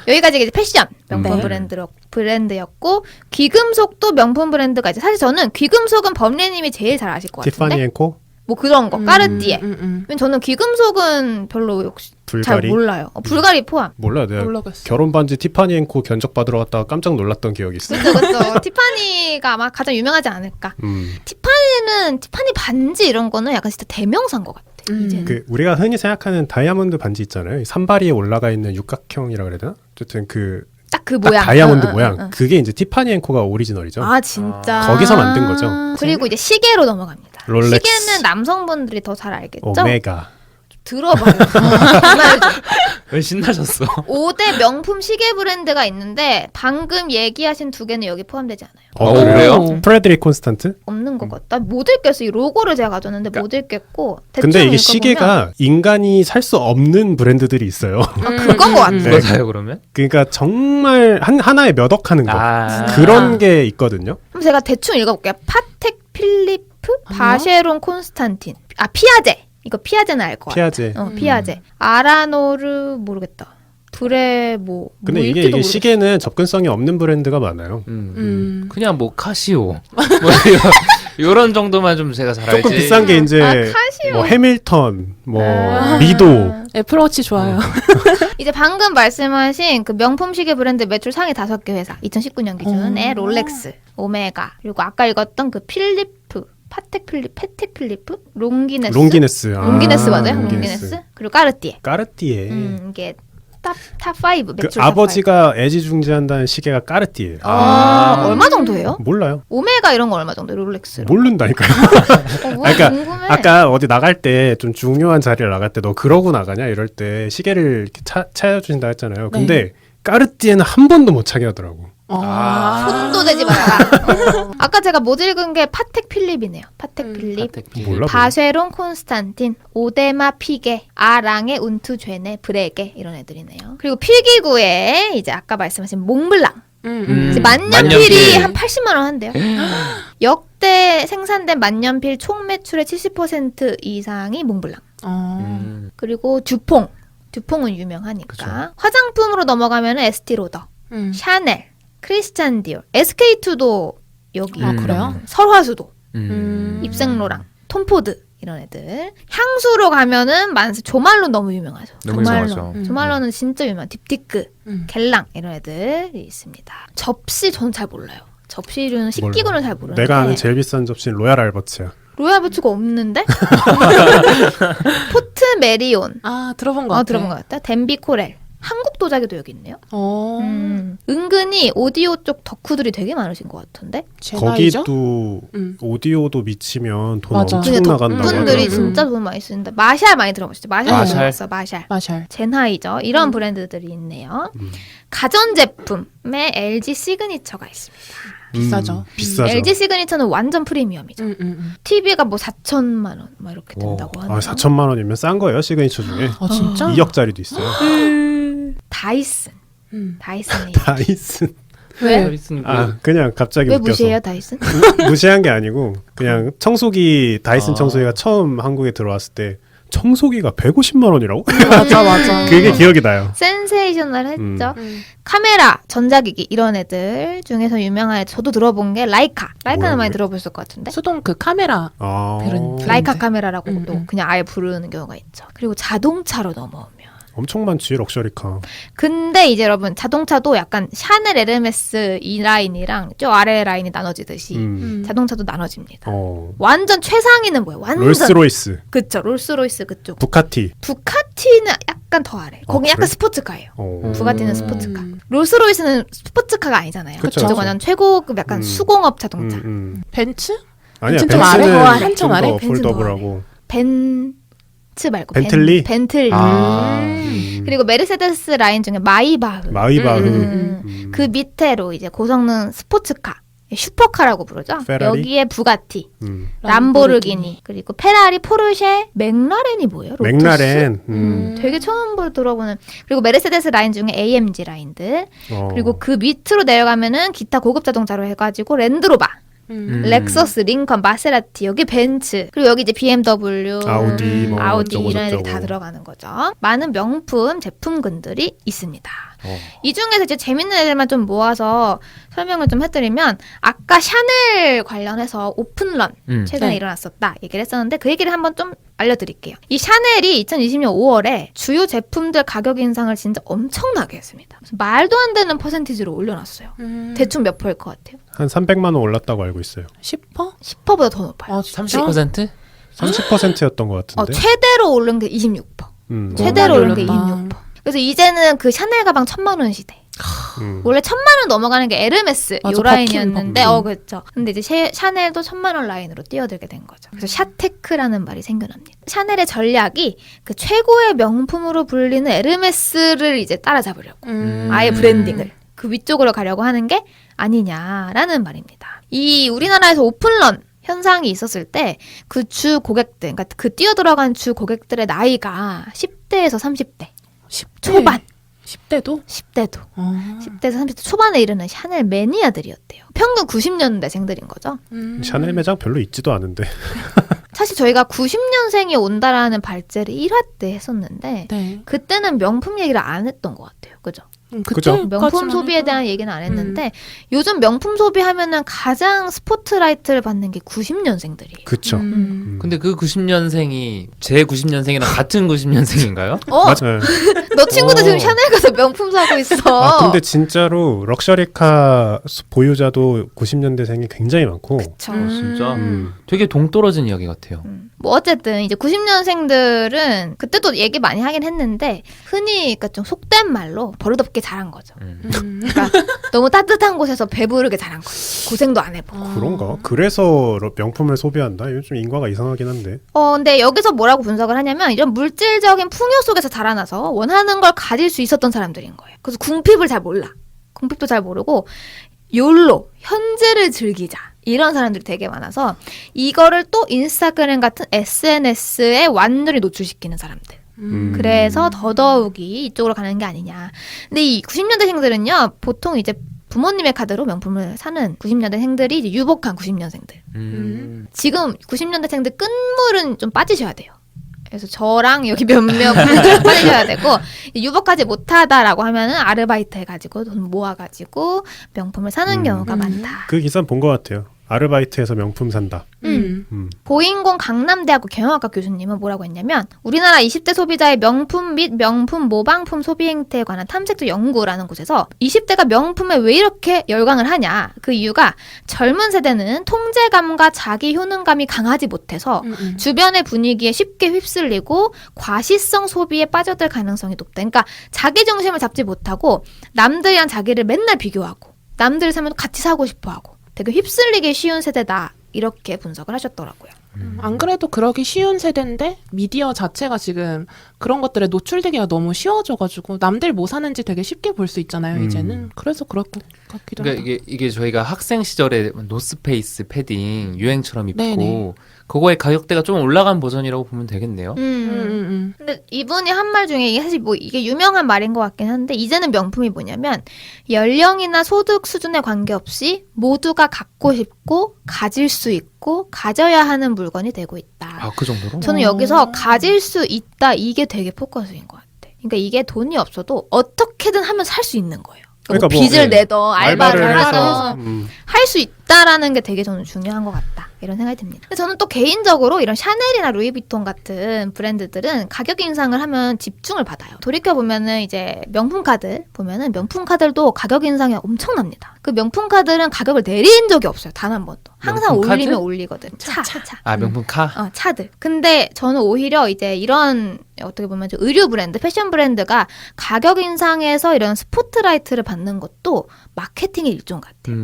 A: 여기까지 이제 패션 명품
D: 네.
A: 브랜드였고 귀금속도 명품 브랜드가 이제 사실 저는 귀금속은 범례님이 제일 잘 아실 것 같은데
B: 티파니 앤코,
A: 뭐 그런 거 까르띠에.
D: 음.
A: 왜냐면 저는 귀금속은 별로 역시 잘
B: 불가리.
A: 몰라요. 불가리 포함.
B: 몰라 내가
D: 모르겠어.
B: 결혼 반지 티파니 앤코 견적 받으러 갔다가 깜짝 놀랐던 기억이 있어.
A: 그렇죠. 티파니가 아마 가장 유명하지 않을까. 티파니는 티파니 반지 이런 거는 약간 진짜 대명사인 것 같아. 이제는.
B: 그 우리가 흔히 생각하는 다이아몬드 반지 있잖아요. 산바리에 올라가 있는 육각형이라 그래야 되나? 어쨌든 그
A: 딱 그
B: 딱
A: 모양.
B: 다이아몬드
A: 응,
B: 모양.
A: 응, 응.
B: 그게 이제 티파니 앤코가 오리지널이죠.
A: 아 진짜.
B: 거기서 만든 거죠.
A: 그리고 이제 시계로 넘어갑니다.
B: 롤렉스.
A: 시계는 남성분들이 더 잘 알겠죠?
B: 오메가.
A: 들어봐요. 정말
C: 왜 신나셨어?
A: 5대 명품 시계 브랜드가 있는데 방금 얘기하신 두 개는 여기 포함되지 않아요.
C: 그래요?
B: 프레드릭 콘스탄트?
A: 없는 것 같다. 못 읽겠어. 이 로고를 제가 가져왔는데 못 읽겠고. 대충
B: 근데 이게
A: 읽어보면
B: 시계가 인간이 살 수 없는 브랜드들이 있어요.
A: 그건 것 같아.
C: 누가 사요 그러면?
B: 그러니까 정말 하나에 몇 억 하는 거.
C: 아,
B: 그런 게 있거든요.
A: 그럼 제가 대충 읽어볼게요. 파텍 필리프, 바쉐론 콘스탄틴. 아 피아제. 이거 피아제는 알 것 같아.
B: 피아제.
A: 피아제. 아라노르 모르겠다. 브레 뭐.
B: 근데
A: 뭐
B: 이게
A: 읽지도 모르겠어.
B: 시계는 접근성이 없는 브랜드가 많아요.
C: 그냥 뭐 카시오 뭐 이런 정도만 좀 제가 잘 알지.
B: 조금 비싼 게 이제
A: 카시오.
B: 뭐 해밀턴, 뭐 미도.
D: 애플워치 좋아요.
A: 이제 방금 말씀하신 그 명품 시계 브랜드 매출 상위 5개 회사 2019년 기준에 롤렉스, 오메가, 그리고 아까 읽었던 그 필리프, 패텍 필리프, 롱기네스.
B: 롱기네스.
A: 롱기네스 맞아요? 롱기네스. 그리고 까르띠에.
B: 까르띠에.
A: 이게 탑5
B: 그
A: 매출
B: 아버지가 애지중지한다는 시계가 까르띠에.
A: 얼마 정도예요?
B: 몰라요.
A: 오메가 이런 거 얼마 정도예요? 롤렉스.
B: 모른다니까요.
A: 뭐야,
B: 그러니까
A: 궁금해.
B: 아까 어디 나갈 때 좀 중요한 자리를 나갈 때 너 그러고 나가냐 이럴 때 시계를 이렇게 찾아주신다 했잖아요. 근데 까르띠에는 한 번도 못 차게 하더라고.
A: 손도 대지 마라. 아까 제가 못 읽은 게 파텍 필립이네요. 파텍 필립.
B: 몰라.
A: 바쉐론 콘스탄틴, 오데마 피게, 아랑의 운투 죄네, 브레게 이런 애들이네요. 그리고 필기구에 이제 아까 말씀하신 몽블랑. 이제 만년필이 한 80만 원 한대요. 역대 생산된 만년필 총 매출의 70% 이상이 몽블랑. 그리고 듀퐁은 유명하니까.
B: 그쵸.
A: 화장품으로 넘어가면 에스티로더, 샤넬, 크리스찬 디올, SK2도 여기.
D: 아, 그래요?
A: 설화수도,
C: 음.
A: 입생로랑, 톰포드 이런 애들. 향수로 가면은 조말로 너무 유명하죠.
C: 너무 유명하죠.
A: 조말로는 진짜 유명한 딥티크, 겔랑 이런 애들이 있습니다. 접시 저는 잘 몰라요. 접시류는 식기구는 잘 모르는데.
B: 내가 아는 제일 비싼 접시는 로얄 알버트야.
A: 로얄 부츠가 없는데? 포트 메리온.
D: 들어본 것 같아.
A: 들어본 것 같다. 덴비 코렐. 한국 도자기도 여기 있네요.
D: 어.
A: 은근히 오디오 쪽 덕후들이 되게 많으신 것 같은데.
D: 제나이죠?
B: 거기도 오디오도 미치면 돈
D: 맞아.
B: 엄청
A: 근데
B: 나간다고
A: 덕분들이
B: 하더라고요.
A: 진짜 돈 많이 쓰는데. 마샬 많이 들어보시죠? 마샬
C: 마샬.
A: 들어봤어. 마샬.
D: 마샬.
A: 젠하이죠. 이런 브랜드들이 있네요. 가전제품에 LG 시그니처가 있습니다.
D: 비싸죠.
B: 비싸죠.
A: LG 시그니처는 완전 프리미엄이죠. TV가 뭐 4천만 원 막 이렇게 된다고 하네요.
B: 4천만 원이면 싼 거예요 시그니처 중에.
D: 진짜?
B: 2억짜리도 있어요.
A: 다이슨. 다이슨이.
B: 다이슨.
A: 왜?
B: 그냥 갑자기
A: 왜
B: 웃겨서.
A: 무시해요, 다이슨?
B: 무시한 게 아니고 그냥 청소기 다이슨 청소기가 처음 한국에 들어왔을 때 청소기가 150만 원이라고?
D: 맞아.
B: 그게 기억이 나요.
A: 센세이셔널 했죠. 카메라, 전자기기 이런 애들 중에서 유명한 애 저도 들어본 게 라이카. 라이카는
B: 뭐야,
A: 많이
B: 그게?
A: 들어보셨을 것 같은데.
D: 수동 그 카메라. 브랜드.
A: 라이카 카메라라고도 그냥 아예 부르는 경우가 있죠. 그리고 자동차로 넘어오면.
B: 엄청 많지 럭셔리카.
A: 근데 이제 여러분 자동차도 약간 샤넬 에르메스 이 라인이랑 저 아래 라인이 나눠지듯이 자동차도 나눠집니다. 완전 최상위는 뭐예요? 완전
B: 롤스로이스,
A: 그쵸. 롤스로이스 그쪽.
B: 부카티.
A: 부카티는 약간 더 아래. 거기
B: 그래?
A: 약간 스포츠카예요.
B: 어.
A: 부가티는 스포츠카. 롤스로이스는 스포츠카가 아니잖아요.
B: 그쵸.
A: 그쪽 완전 최고급 약간 수공업 자동차.
D: 벤츠?
B: 아니야
D: 벤츠는 좀 아래?
B: 벤츠는
D: 한참
B: 좀
D: 아래?
B: 더
A: 벤츠는 더
B: 폴더블하고.
A: 벤츠 말고
B: 벤틀리?
A: 벤틀리. 그리고 메르세데스 라인 중에 마이바흐.
B: 마이바흐.
A: 그 밑에로 이제 고성능 스포츠카, 슈퍼카라고 부르죠.
B: 페라리?
A: 여기에 부가티,
B: 음.
A: 람보르기니, 그리고 페라리, 포르쉐, 맥라렌이 뭐예요? 로투스?
B: 맥라렌.
A: 되게 처음 들어보는. 그리고 메르세데스 라인 중에 AMG 라인들. 그리고 그 밑으로 내려가면은 기타 고급 자동차로 해가지고 랜드로버, 렉서스, 링컨, 마세라티, 여기 벤츠, 그리고 여기 이제 BMW,
B: 아우디, 뭐
A: 아우디
B: 어쩌고
A: 이런 애들이
B: 저쩌고.
A: 다 들어가는 거죠. 많은 명품 제품군들이 있습니다. 이 중에서 이제 재밌는 애들만 좀 모아서 설명을 좀 해드리면, 아까 샤넬 관련해서 오픈런 최근에
D: 네.
A: 일어났었다 얘기를 했었는데, 그 얘기를 한번 좀 알려드릴게요. 이 샤넬이 2020년 5월에 주요 제품들 가격 인상을 진짜 엄청나게 했습니다. 그래서 말도 안 되는 퍼센티지로 올려놨어요. 대충 몇 %일 것 같아요?
B: 한 300만 원 올랐다고 알고 있어요.
D: 10%?
A: 10%보다 더 높아요.
D: 아, 진짜?
C: 30%?
B: 30%였던 것 같은데.
A: 최대로 오른 게 26%. 최대로
D: 많이
A: 오른 게
D: 올랐다.
A: 26%. 그래서 이제는 그 샤넬 가방 1,000만 원 시대. 원래 1,000만 원 넘어가는 게 에르메스
D: 맞아,
A: 요 라인이었는데,
D: 버킨.
A: 그렇죠. 근데 이제 샤넬도 1,000만 원 라인으로 뛰어들게 된 거죠. 그래서 샤테크라는 말이 생겨납니다. 샤넬의 전략이 그 최고의 명품으로 불리는 에르메스를 이제 따라잡으려고, 아예 브랜딩을 그 위쪽으로 가려고 하는 게 아니냐라는 말입니다. 이 우리나라에서 오픈런 현상이 있었을 때 그 주 고객들, 그러니까 그 뛰어들어간 주 고객들의 나이가 10대에서 30대
D: 10대.
A: 초반,
D: 10대도?
A: 10대도 10대에서 30대 초반에 이르는 샤넬 매니아들이었대요. 평균 90년대생들인 거죠.
B: 샤넬 매장 별로 있지도 않은데.
A: 사실 저희가 90년생이 온다라는 발제를 1화 때 했었는데,
D: 네.
A: 그때는 명품 얘기를 안 했던 것 같아요. 그죠?
B: 그죠?
A: 명품 소비에 대한 얘기는 안 했는데, 요즘 명품 소비하면은 가장 스포트라이트를 받는 게 90년생들이에요.
B: 그쵸.
C: 근데 그 90년생이 제 90년생이랑 같은 90년생인가요?
B: 맞아요.
A: 너 친구도
B: 어.
A: 지금 샤넬 가서 명품 사고 있어.
B: 근데 진짜로 럭셔리카 보유자도 90년대생이 굉장히 많고.
A: 그쵸.
C: 진짜 되게 동떨어진 이야기 같아요.
A: 뭐 어쨌든 이제 90년생들은 그때도 얘기 많이 하긴 했는데, 흔히 그러니까 좀 속된 말로 버릇없게 자란 거죠. 그러니까 너무 따뜻한 곳에서 배부르게 자란 거지. 고생도 안 해보고.
B: 그런가? 그래서 명품을 소비한다? 이건 좀 인과가 이상하긴 한데.
A: 근데 여기서 뭐라고 분석을 하냐면, 이런 물질적인 풍요 속에서 자라나서 원하는 걸 가질 수 있었던 사람들인 거예요. 그래서 궁핍을 잘 몰라. 궁핍도 잘 모르고 욜로, 현재를 즐기자, 이런 사람들이 되게 많아서 이거를 또 인스타그램 같은 SNS에 완전히 노출시키는 사람들. 그래서 더더욱이 이쪽으로 가는 게 아니냐. 근데 이 90년대생들은요, 보통 이제 부모님의 카드로 명품을 사는 90년대생들이 이제 유복한 90년생들. 지금 90년대생들 끝물은 좀 빠지셔야 돼요. 그래서 저랑 여기 몇몇 분들 빠지셔야 되고, 유복하지 못하다라고 하면은 아르바이트 해가지고 돈 모아가지고 명품을 사는 경우가 많다.
B: 그 기사 본 것 같아요. 아르바이트해서 명품 산다.
A: 고인공 강남대학교 경영학과 교수님은 뭐라고 했냐면, 우리나라 20대 소비자의 명품 및 명품 모방품 소비 행태에 관한 탐색도 연구라는 곳에서 20대가 명품에 왜 이렇게 열광을 하냐, 그 이유가 젊은 세대는 통제감과 자기 효능감이 강하지 못해서 주변의 분위기에 쉽게 휩쓸리고 과시성 소비에 빠져들 가능성이 높다. 그러니까 자기 중심을 잡지 못하고 남들이랑 자기를 맨날 비교하고, 남들이 사면 같이 사고 싶어하고 되게 휩쓸리기 쉬운 세대다, 이렇게 분석을 하셨더라고요.
D: 안 그래도 그러기 쉬운 세대인데 미디어 자체가 지금 그런 것들에 노출되기가 너무 쉬워져가지고 남들 뭐 사는지 되게 쉽게 볼 수 있잖아요. 이제는. 그래서 그럴 것 같기도 하다.
C: 그러니까 이게 저희가 학생 시절에 노스페이스 패딩 유행처럼 입고
D: 네네.
C: 그거의 가격대가 좀 올라간 버전이라고 보면 되겠네요.
A: 근데 이분이 한 말 중에, 이게 사실 뭐 이게 유명한 말인 것 같긴 한데, 이제는 명품이 뭐냐면 연령이나 소득 수준에 관계없이 모두가 갖고 싶고 가질 수 있고 가져야 하는 물건이 되고 있다.
C: 아, 그 정도로?
A: 저는 여기서 가질 수 있다, 이게 되게 포커스인 것 같아. 그러니까 이게 돈이 없어도 어떻게든 하면 살 수 있는 거예요.
B: 그러니까
A: 뭐
B: 뭐,
A: 빚을
B: 예.
A: 내던 알바를
B: 알바를
A: 하던
B: 해서
A: 할 수 있다라는 게 되게 저는 중요한 것 같다, 이런 생각이 듭니다. 근데 저는 또 개인적으로 이런 샤넬이나 루이비통 같은 브랜드들은 가격 인상을 하면 집중을 받아요. 돌이켜 보면은 이제 명품 카드 보면은 명품 카드도 가격 인상이 엄청납니다. 그 명품 카드는 가격을 내린 적이 없어요, 단 한 번도. 항상
C: 명품
A: 올리면
C: 카드?
A: 올리거든. 차.
C: 아, 명품 카?
A: 차들. 근데 저는 오히려 이제 이런, 어떻게 보면 좀 의류 브랜드, 패션 브랜드가 가격 인상에서 이런 스포트라이트를 받는 것도 마케팅의 일종 같아요.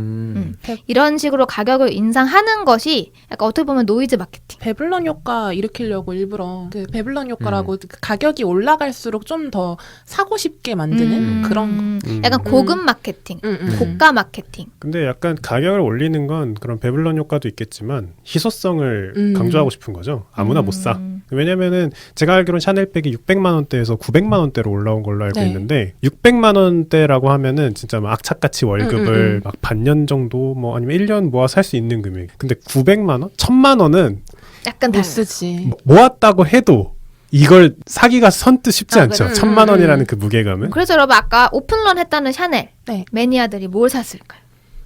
A: 이런 식으로 가격을 인상하는 것이 것들이 약간 어떻게 보면 노이즈 마케팅.
D: 배블런 효과 일으키려고 일부러 그 배블런 효과라고 그 가격이 올라갈수록 좀 더 사고 싶게 만드는 그런 거.
A: 약간 고급 마케팅, 고가 마케팅.
B: 근데 약간 가격을 올리는 건 그런 배블런 효과도 있겠지만 희소성을 강조하고 싶은 거죠. 아무나 못 사. 왜냐면은 제가 알기로는 샤넬백이 600만 원대에서 900만 원대로 올라온 걸로 알고
D: 네.
B: 있는데 600만 원대라고 하면은 진짜 막 악착같이 월급을 막 반년 정도 뭐 아니면 1년 모아 살 수 있는 금액. 근데 900만 원? 1000만 원은
A: 약간
D: 못
A: 달라.
D: 쓰지.
B: 모았다고 해도 이걸 사기가 선뜻 쉽지
D: 아,
B: 않죠.
D: 그래.
B: 1000만 원이라는 그 무게감은.
A: 그래서 여러분 아까 오픈런 했다는 샤넬
D: 네.
A: 매니아들이 뭘 샀을까요?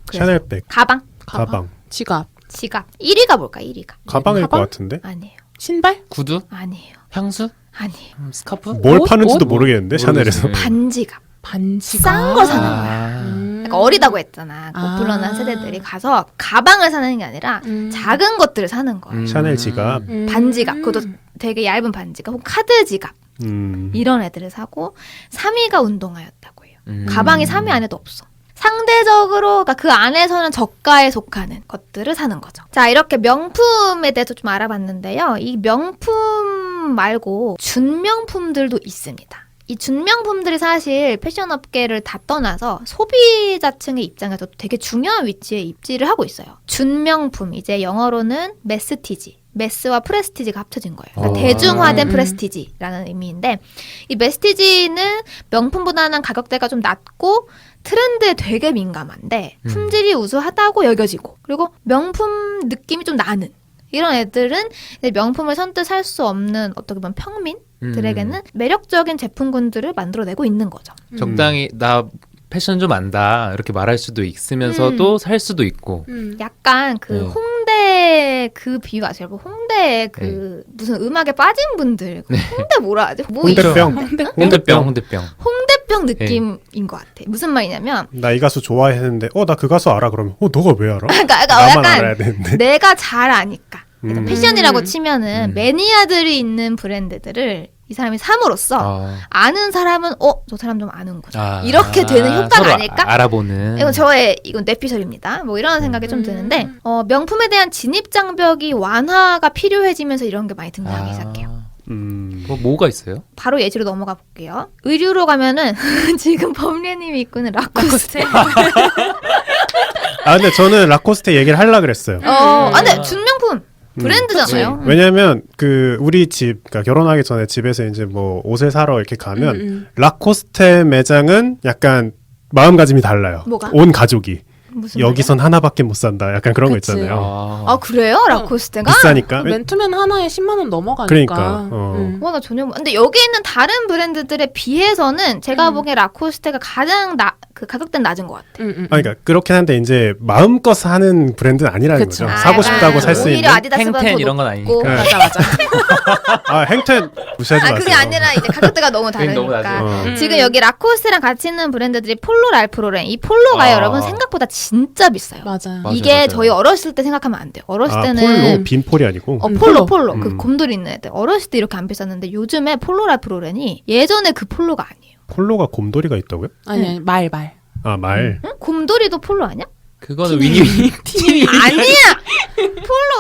A: 그래서
B: 샤넬백,
A: 가방,
B: 가방.
D: 지갑,
A: 지갑. 1위가 뭘까? 1위가
B: 가방일
D: 가방?
B: 것 같은데.
A: 아니에요.
D: 신발,
C: 구두?
A: 아니에요.
C: 향수?
A: 아니에요.
C: 스카프?
B: 뭘
D: 옷?
B: 파는지도
D: 옷?
B: 모르겠는데 샤넬에서.
C: 모르겠어요.
A: 반지갑.
D: 반지갑.
A: 싼 거 사는 거야.
C: 아.
A: 그러니까 어리다고 했잖아.
D: 아.
A: 오픈런한 세대들이 가서 가방을 사는 게 아니라 작은 것들을 사는 거야.
B: 샤넬 지갑.
A: 반지갑. 그것도 되게 얇은 반지갑. 혹은 카드 지갑. 이런 애들을 사고 3위가 운동화였다고 해요. 가방이 3위 안에도 없어. 상대적으로 그러니까 그 안에서는 저가에 속하는 것들을 사는 거죠. 자, 이렇게 명품에 대해서 좀 알아봤는데요. 이 명품 말고 준명품들도 있습니다. 이 준명품들이 사실 패션 업계를 다 떠나서 소비자층의 입장에서 되게 중요한 위치에 입지를 하고 있어요. 준명품, 이제 영어로는 메스티지. 메스와 프레스티지가 합쳐진 거예요. 그러니까 대중화된 프레스티지라는 의미인데 이 메스티지는 명품보다는 가격대가 좀 낮고 트렌드에 되게 민감한데 품질이 우수하다고 여겨지고 그리고 명품 느낌이 좀 나는 이런 애들은 이제 명품을 선뜻 살 수 없는 어떻게 보면 평민들에게는 매력적인 제품군들을 만들어내고 있는 거죠.
C: 적당히 나 패션 좀 안다 이렇게 말할 수도 있으면서도 살 수도 있고.
A: 약간 그
C: 네.
A: 홍대 그 비유 아세요? 여러분? 홍대에 그 무슨 음악에 빠진 분들 홍대 뭐라 하지? 뭐
B: 홍대병.
C: 홍대병.
A: 홍대병 느낌인 것 같아. 무슨 말이냐면
B: 나 이 가수 좋아했는데 나 그 가수 알아 그러면 너가 왜 알아?
A: 그러니까
B: 나만
A: 약간
B: 알아야 되는데.
A: 내가 잘 아니까. 그러니까 패션이라고 치면은
C: 음.
A: 매니아들이 있는 브랜드들을 이 사람이 삼으로써 아는 사람은 저 사람 좀 아는구나. 이렇게 되는 효과가
C: 서로
A: 아닐까?
C: 알아보는.
A: 이건 뇌피셜입니다. 뭐 이런 생각이 좀 드는데 명품에 대한 진입 장벽이 완화가 필요해지면서 이런 게 많이 등장하기 시작해요.
C: 뭐가 있어요?
A: 바로 예시로 넘어가 볼게요. 의류로 가면은 지금 범례님이 입고 있는 라코스테.
B: 근데 저는 라코스테 얘기를 하려고 그랬어요.
A: 근데 준명품 브랜드잖아요.
B: 왜냐면 우리 집, 그러니까 결혼하기 전에 집에서 이제 뭐 옷을 사러 이렇게 가면 라코스테 매장은 약간 마음가짐이 달라요.
A: 뭐가?
B: 온 가족이.
A: 무슨
B: 여기선 하나밖에 못 산다. 약간 그런
D: 그치.
B: 거 있잖아요.
A: 아 그래요? 라코스테가?
B: 비싸니까.
D: 맨투맨 하나에 10만 원 넘어가니까.
B: 그러니까,
A: 와, 나 전혀 근데 여기 있는 다른 브랜드들에 비해서는 제가 보기에 라코스테가 가장 그 가격대는 낮은 것 같아.
B: 그러니까 그렇긴 한데 이제 마음껏 사는 브랜드는 아니라는
D: 그쵸.
B: 거죠.
A: 아,
B: 사고
A: 약간
B: 싶다고 살 수 있는.
A: 오히려 아디다스보다
C: 탱텐
A: 더
C: 이런 건
A: 높고.
C: 아니니까.
D: 맞아.
B: 행텐 무시하지 마세요.
A: 그게 아니라 이제 가격대가 너무
C: 너무
A: 다르니까.
C: 낮아요.
A: 지금 여기 라코스테랑 같이 있는 브랜드들이 폴로, 랄프로렌. 이 폴로가 여러분 생각보다 진짜 비싸요.
D: 맞아요.
C: 맞아요,
A: 이게
C: 맞아요.
A: 저희 어렸을 때 생각하면 안 돼요. 어렸을 때는
B: 폴로 빈 폴이 아니고.
A: 폴로. 그 곰돌이 있는 애들. 어렸을 때 이렇게 안 비쌌는데 요즘에 폴로, 랄프로렌이 예전에 그 폴로가 아니에요.
B: 폴로가 곰돌이가 있다고요?
D: 아니, 말.
B: 말.
A: 응? 곰돌이도 폴로 아니야?
C: 그거는 위니
A: 아니야.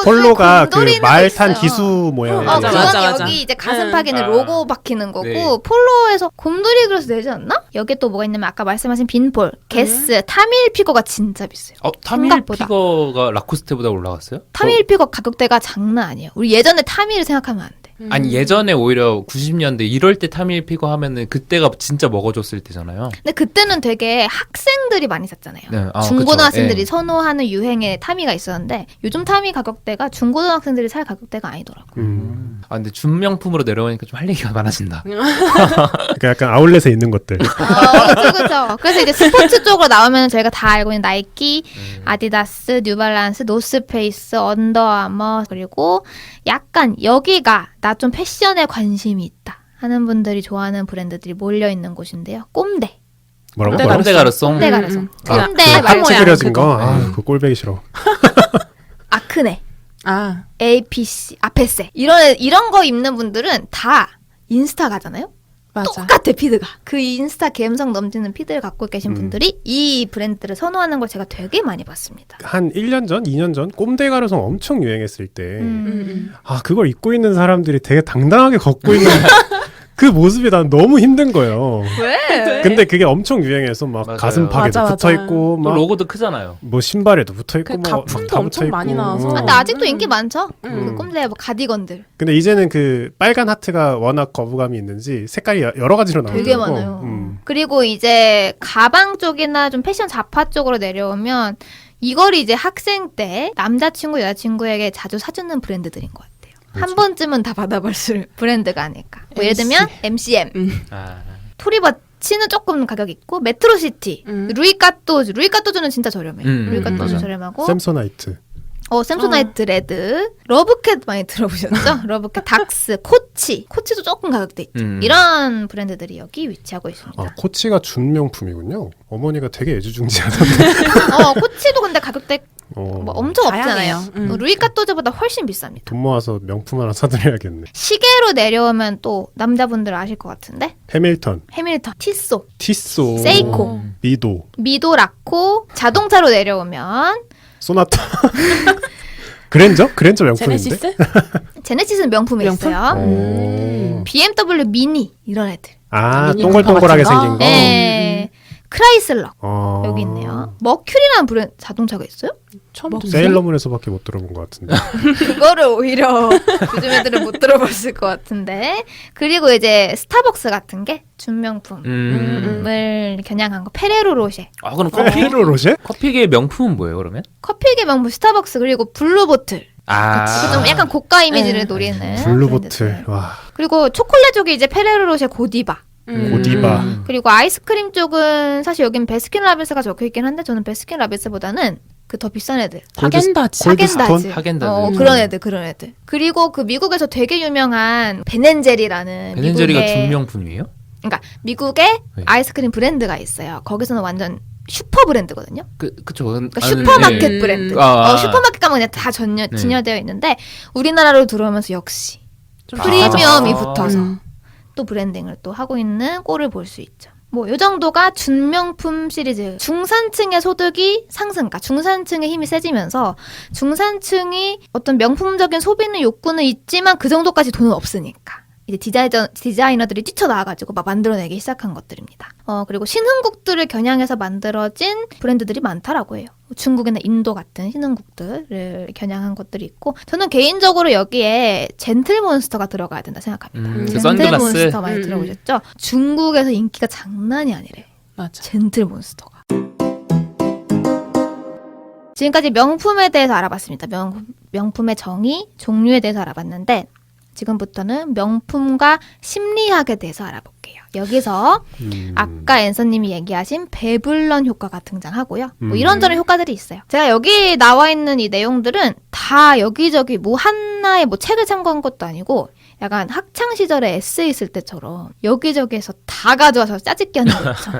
B: 폴로가 그
A: 곰돌이는
B: 말탄
A: 있어요.
B: 기수 모양.
D: 맞아,
A: 그건
D: 맞아.
A: 여기 이제 가슴
D: 응.
A: 박이는 로고 박히는 거고
C: 네.
A: 폴로에서 곰돌이 그려서 내지 않나? 여기 또 뭐가 있냐면 아까 말씀하신 빈폴, 게스, 타밀피거가 진짜 비싸요.
C: 타밀
A: 생각보다.
C: 피거가 라코스테보다 올라갔어요?
A: 타밀피거 가격대가 장난 아니에요. 우리 예전에 타밀을 생각하면 안 돼.
C: 아니 예전에 오히려 90년대 이럴 때 타밀 피거 하면은 그때가 진짜 먹어줬을 때잖아요.
A: 근데 그때는 되게 학생들이 많이 샀잖아요.
C: 네,
A: 중고등학생들이
C: 그쵸.
A: 선호하는 유행의 타미가 있었는데 요즘 타미 가격대가 중고등학생들이 살 가격대가 아니더라고요.
C: 근데 준명품으로 내려오니까 좀 할 얘기가 많아진다.
B: 그러니까 약간 아울렛에 있는 것들.
A: 그렇죠. 그래서 이제 스포츠 쪽으로 나오면 저희가 다 알고 있는 나이키, 아디다스, 뉴발란스, 노스페이스, 언더아머 그리고 약간 여기가 나 좀 패션에 관심이 있다 하는 분들이 좋아하는 브랜드들이 몰려 있는 곳인데요. 꼼데.
B: 뭐라고?
D: 꼼데
C: 꼼데 가르송.
A: 꼼데 가르송.
D: 아,
A: 꼼데
D: 그
A: 말고
B: 하트 그려진
D: 그거.
B: 거. 그 꼴배기 싫어.
A: 아크네,
D: 아,
A: APC, 아페세 이런 거 입는 분들은 다 인스타 가잖아요.
D: 맞아.
A: 똑같아 피드가. 그 인스타 감성 넘치는 피드를 갖고 계신 분들이 이 브랜드를 선호하는 걸 제가 되게 많이 봤습니다.
B: 한 1년 전, 2년 전 꼼데 가루성 엄청 유행했을 때
A: 음.
B: 아, 그걸 입고 있는 사람들이 되게 당당하게 걷고 있는 그 모습이 난 너무 힘든 거예요.
A: 왜?
B: 근데 그게 엄청 유행해서 막
C: 맞아요.
B: 가슴팍에도
D: 맞아,
B: 붙어
D: 맞아.
B: 있고
C: 또
B: 막
C: 로고도 크잖아요.
B: 뭐 신발에도 붙어 있고
D: 그
B: 뭐
D: 가품도
B: 다
D: 엄청
B: 붙어
D: 많이
B: 있고.
D: 나와서.
A: 아, 근데 아직도 인기 많죠?
D: 음.
A: 그 꼼데 뭐 가디건들
B: 근데 이제는 그 빨간 하트가 워낙 거부감이 있는지 색깔이 여러 가지로 나오더라고.
A: 되게 많아요. 그리고 이제 가방 쪽이나 좀 패션 잡화 쪽으로 내려오면 이걸 이제 학생 때 남자친구 여자친구에게 자주 사주는 브랜드들인 것 같아요. 한 번쯤은 다 받아볼 수 브랜드가 아닐까. 뭐 예를 들면 MCM,
C: 아,
A: 토리버치는 조금 가격 있고 메트로시티, 루이카토즈는 진짜 저렴해. 루이카토즈
C: 맞아.
A: 저렴하고
B: 샘소나이트.
A: 샘소나이트 레드, 러브캣 많이 들어보셨죠? 러브캣, 닥스, 코치도 조금 가격대 있죠. 이런 브랜드들이 여기 위치하고 있습니다.
B: 아, 코치가 준명품이군요. 어머니가 되게 애지중지하던데.
A: 코치도 근데 가격대 뭐 엄청
D: 다양해요.
A: 없잖아요. 루이카토즈보다 훨씬 비쌉니다.
B: 돈 모아서 명품 하나 사드려야겠네.
A: 시계로 내려오면 또 남자분들 아실 것 같은데
B: 해밀턴,
A: 티쏘,
B: 티쏘,
A: 세이코,
B: 미도,
A: 라코. 자동차로 내려오면
B: 소나타. 그랜저 명품인데.
D: 제네시스?
A: 제네시스는 명품에
D: 명품?
A: 있어요.
B: 오.
A: BMW 미니 이런 애들.
B: 아,
D: 미니
B: 동글동글하게
D: 쿠퍼 같은
B: 생긴
D: 거?
B: 거.
A: 네. 크라이슬러
B: 어.
A: 여기 있네요. 머큐리라는 브랜드 자동차가 있어요?
D: 처음 듣는
B: 세일러문에서밖에 못 들어본 것 같은데.
A: 그거를 오히려 요즘 애들은 못 들어봤을 것 같은데. 그리고 이제 스타벅스 같은 게 준명품을 겨냥한 거. 페레로 로쉐.
C: 아 그럼
B: 페레로 로쉐?
C: 커피계의 명품은 뭐예요 그러면?
A: 커피계 명품 스타벅스. 그리고 블루보틀.
C: 아,
A: 이거 좀 약간 고가 이미지를 노리는
B: 블루보틀.
A: 브랜드들.
B: 와,
A: 그리고 초콜릿 쪽이 이제 페레로 로쉐 고디바.
B: 고디바.
A: 그리고 아이스크림 쪽은 사실 여긴 베스킨라빈스가 적혀있긴 한데 저는 베스킨라빈스보다는 그 더 비싼 애들.
D: 하겐다즈.
B: 콜드스톤?
A: 하겐다즈. 그런 애들. 그리고 그 미국에서 되게 유명한 베넨젤이라는
C: 베넨제리가
A: 미국의
C: 준명품이에요?
A: 그러니까 미국의
C: 네.
A: 아이스크림 브랜드가 있어요. 거기서는 완전 슈퍼 브랜드거든요.
C: 그쵸.
A: 그러니까 슈퍼마켓
C: 예.
A: 브랜드.
C: 아.
A: 슈퍼마켓 가면 그냥 다 진열되어 있는데 우리나라로 들어오면서 역시
C: 좀
A: 프리미엄이
C: 비싸죠.
A: 붙어서 또 브랜딩을 또 하고 있는 꼴을 볼 수 있죠. 뭐 요 정도가 준명품 시리즈. 중산층의 소득이 상승, 그러니까 중산층의 힘이 세지면서 중산층이 어떤 명품적인 소비는 욕구는 있지만 그 정도까지 돈은 없으니까 이제 디자이너들이 뛰쳐나와가지고 막 만들어내기 시작한 것들입니다. 그리고 신흥국들을 겨냥해서 만들어진 브랜드들이 많다라고 해요. 중국이나 인도 같은 신흥국들을 겨냥한 것들이 있고 저는 개인적으로 여기에 젠틀몬스터가 들어가야 된다 생각합니다.
C: 그 선글라스.
A: 젠틀몬스터 많이 들어보셨죠? 중국에서 인기가 장난이 아니래.
D: 맞아.
A: 젠틀몬스터가. 지금까지 명품에 대해서 알아봤습니다. 명품의 정의, 종류에 대해서 알아봤는데 지금부터는 명품과 심리학에 대해서 알아볼게요. 여기서 아까 앤서님이 얘기하신 배블런 효과가 등장하고요. 뭐 이런저런 효과들이 있어요. 제가 여기 나와 있는 이 내용들은 다 여기저기 뭐 하나의 뭐 책을 참고한 것도 아니고 약간 학창 시절에 에세이 쓸 때처럼 여기저기에서 다 가져와서 짜집기 하는 거 있죠.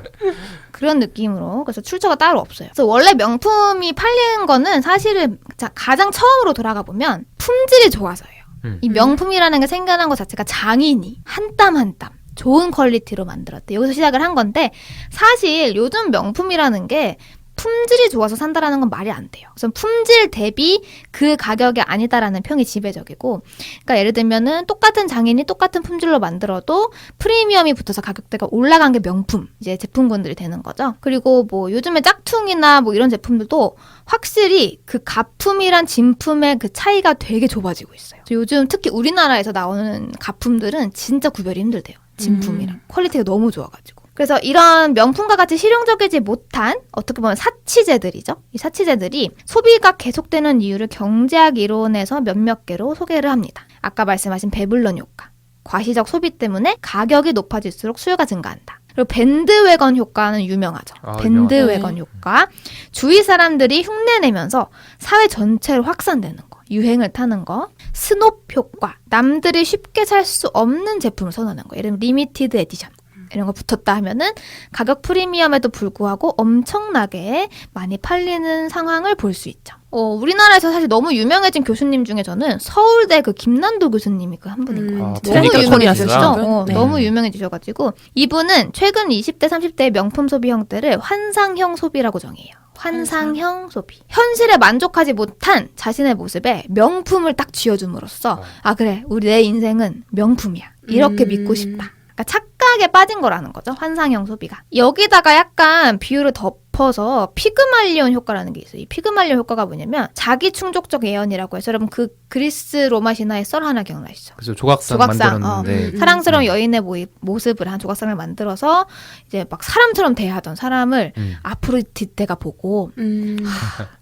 A: 그런 느낌으로. 그래서 출처가 따로 없어요. 그래서 원래 명품이 팔리는 거는 사실은 가장 처음으로 돌아가 보면 품질이 좋아서예요. 이 명품이라는 게 생겨난 것 자체가 장인이 한 땀 한 땀 좋은 퀄리티로 만들었대. 여기서 시작을 한 건데 사실 요즘 명품이라는 게 품질이 좋아서 산다라는 건 말이 안 돼요. 그래서 품질 대비 그 가격이 아니다라는 평이 지배적이고, 그러니까 예를 들면은 똑같은 장인이 똑같은 품질로 만들어도 프리미엄이 붙어서 가격대가 올라간 게 명품, 이제 제품군들이 되는 거죠. 그리고 뭐 요즘에 짝퉁이나 뭐 이런 제품들도 확실히 그 가품이란 진품의 그 차이가 되게 좁아지고 있어요. 요즘 특히 우리나라에서 나오는 가품들은 진짜 구별이 힘들대요. 진품이랑 퀄리티가 너무 좋아가지고. 그래서 이런 명품과 같이 실용적이지 못한 어떻게 보면 사치제들이죠. 이 사치제들이 소비가 계속되는 이유를 경제학 이론에서 몇몇 개로 소개를 합니다. 아까 말씀하신 배블런 효과. 과시적 소비 때문에 가격이 높아질수록 수요가 증가한다. 그리고 밴드웨건 효과는 유명하죠. 밴드웨건 효과. 주위 사람들이 흉내내면서 사회 전체로 확산되는 거. 유행을 타는 거. 스놉 효과. 남들이 쉽게 살 수 없는 제품을 선호하는 거. 예를 들면 리미티드 에디션. 이런 거 붙었다 하면은 가격 프리미엄에도 불구하고 엄청나게 많이 팔리는 상황을 볼 수 있죠. 우리나라에서 사실 너무 유명해진 교수님 중에 저는 서울대 그 김난도 교수님이 그 한 분인 거예요.
C: 아,
A: 너무
C: 트레이니까
A: 유명해지셨죠?
C: 코리아스가?
D: 네.
A: 너무 유명해지셔가지고 이분은 최근 20대, 30대의 명품 소비 형태를 환상형 소비라고 정해요. 환상형 소비. 현실에 만족하지 못한 자신의 모습에 명품을 딱 쥐어줌으로써 아 그래 우리 내 인생은 명품이야 이렇게 믿고 싶다. 그러니까 착각에 빠진 거라는 거죠. 환상형 소비가. 여기다가 약간 비율을 덮어서 피그말리온 효과라는 게 있어요. 이 피그말리온 효과가 뭐냐면 자기 충족적 예언이라고 해서 여러분 그 그리스 로마 신화의 썰 하나 기억나시죠?
C: 그래서 조각상
A: 조각상,
C: 만들었는데
A: 사랑스러운 여인의 모습을 한 조각상을 만들어서 이제 막 사람처럼 대하던 사람을 아프로디테가 보고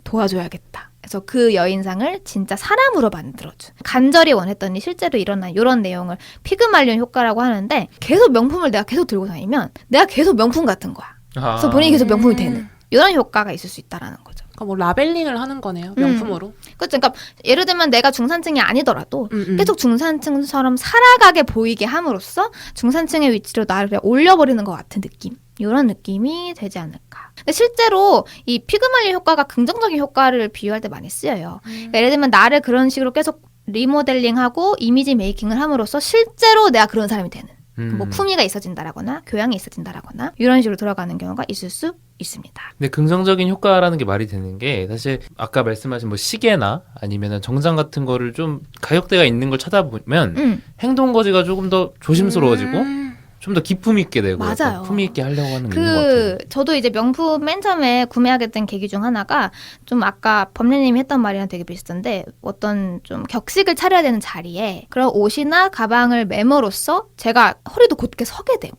A: 도와줘야겠다. 그래서 그 여인상을 진짜 사람으로 만들어준. 간절히 원했더니 실제로 일어난 이런 내용을 피그말리온 효과라고 하는데 계속 명품을 내가 계속 들고 다니면 내가 계속 명품 같은 거야. 그래서 본인이 계속 명품이 되는 이런 효과가 있을 수 있다라는 거죠.
D: 그러니까 뭐 라벨링을 하는 거네요. 명품으로.
A: 그렇죠. 그러니까 예를 들면 내가 중산층이 아니더라도 계속 중산층처럼 살아가게 보이게 함으로써 중산층의 위치로 나를 그냥 올려버리는 것 같은 느낌. 이런 느낌이 되지 않을까. 근데 실제로 이 피그말리 효과가 긍정적인 효과를 비유할 때 많이 쓰여요. 그러니까 예를 들면 나를 그런 식으로 계속 리모델링하고 이미지 메이킹을 함으로써 실제로 내가 그런 사람이 되는. 뭐 품위가 있어진다라거나 교양이 있어진다라거나 이런 식으로 들어가는 경우가 있을 수 있습니다.
C: 근데 긍정적인 효과라는 게 말이 되는 게 사실 아까 말씀하신 뭐 시계나 아니면은 정장 같은 거를 좀 가격대가 있는 걸 찾아보면 행동 거지가 조금 더 조심스러워지고 좀 더 기품 있게 되고
A: 맞아요.
C: 품위 있게 하려고 하는 게 있는 것 같아요.
A: 저도 이제 명품 맨 처음에 구매하게 된 계기 중 하나가 좀 아까 범례님이 했던 말이랑 되게 비슷한데 어떤 좀 격식을 차려야 되는 자리에 그런 옷이나 가방을 매므로써 제가 허리도 곧게 서게 되고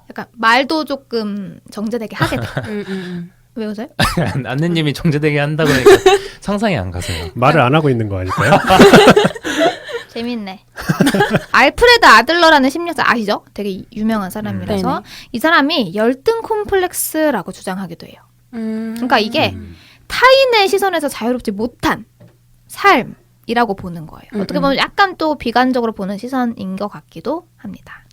A: 약간 말도 조금 정제되게 하게 되고 왜 웃어요?
C: 안내님이 정제되게 한다고 하니까 상상이 안 가서요.
B: 말을 안 하고 있는 거 아닐까요?
A: 재밌네. 알프레드 아들러라는 심리학자 아시죠? 되게 유명한 사람이라서
D: 네네.
A: 이 사람이 열등 콤플렉스라고 주장하기도 해요. 그러니까 이게 타인의 시선에서 자유롭지 못한 삶이라고 보는 거예요. 어떻게 보면 약간 또 비관적으로 보는 시선인 것 같기도 합니다.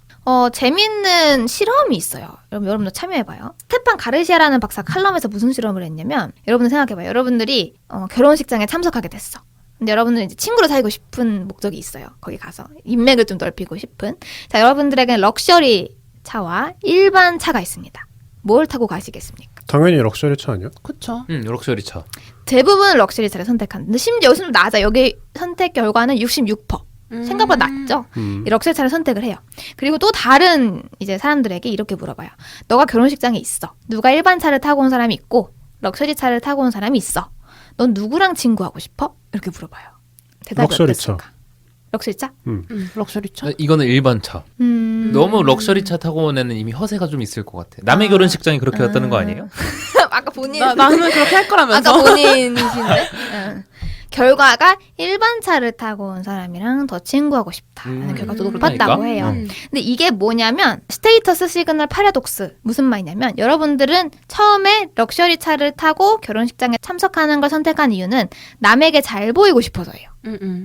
A: 재밌는 실험이 있어요. 여러분도 참여해봐요. 스테판 가르시아라는 박사 칼럼에서 무슨 실험을 했냐면 여러분들 생각해봐요. 여러분들이 결혼식장에 참석하게 됐어. 근데 여러분들은 이제 친구로 사귀고 싶은 목적이 있어요. 거기 가서 인맥을 좀 넓히고 싶은. 자, 여러분들에게는 럭셔리 차와 일반 차가 있습니다. 뭘 타고 가시겠습니까?
B: 당연히 럭셔리 차 아니야?
D: 그쵸.
C: 럭셔리 차.
A: 대부분 럭셔리 차를 선택하는데 근데 심지어 여기서 좀 낮아. 여기 선택 결과는 66%. 생각보다 낮죠? 이 럭셔리 차를 선택을 해요. 그리고 또 다른 이제 사람들에게 이렇게 물어봐요. 너가 결혼식장에 있어. 누가 일반 차를 타고 온 사람이 있고 럭셔리 차를 타고 온 사람이 있어. 넌 누구랑 친구하고 싶어? 이렇게 물어봐요. 대답이
B: 럭셔리
A: 어땠을까? 럭셔리 차?
D: 럭셔리 차.
C: 이거는 일반 차. 너무 럭셔리 차 타고 온 애는 이미 허세가 좀 있을 것 같아. 남의 결혼식장이 그렇게 왔다는 거 아니에요?
A: 아까 본인
D: 나는 그렇게 할 거라면서.
A: 아까 본인이신데 결과가 일반 차를 타고 온 사람이랑 더 친구하고 싶다라는 결과도 높았다고
C: 그러니까?
A: 해요. 근데 이게 뭐냐면 스테이터스 시그널 파라독스 무슨 말이냐면 여러분들은 처음에 럭셔리 차를 타고 결혼식장에 참석하는 걸 선택한 이유는 남에게 잘 보이고 싶어서예요.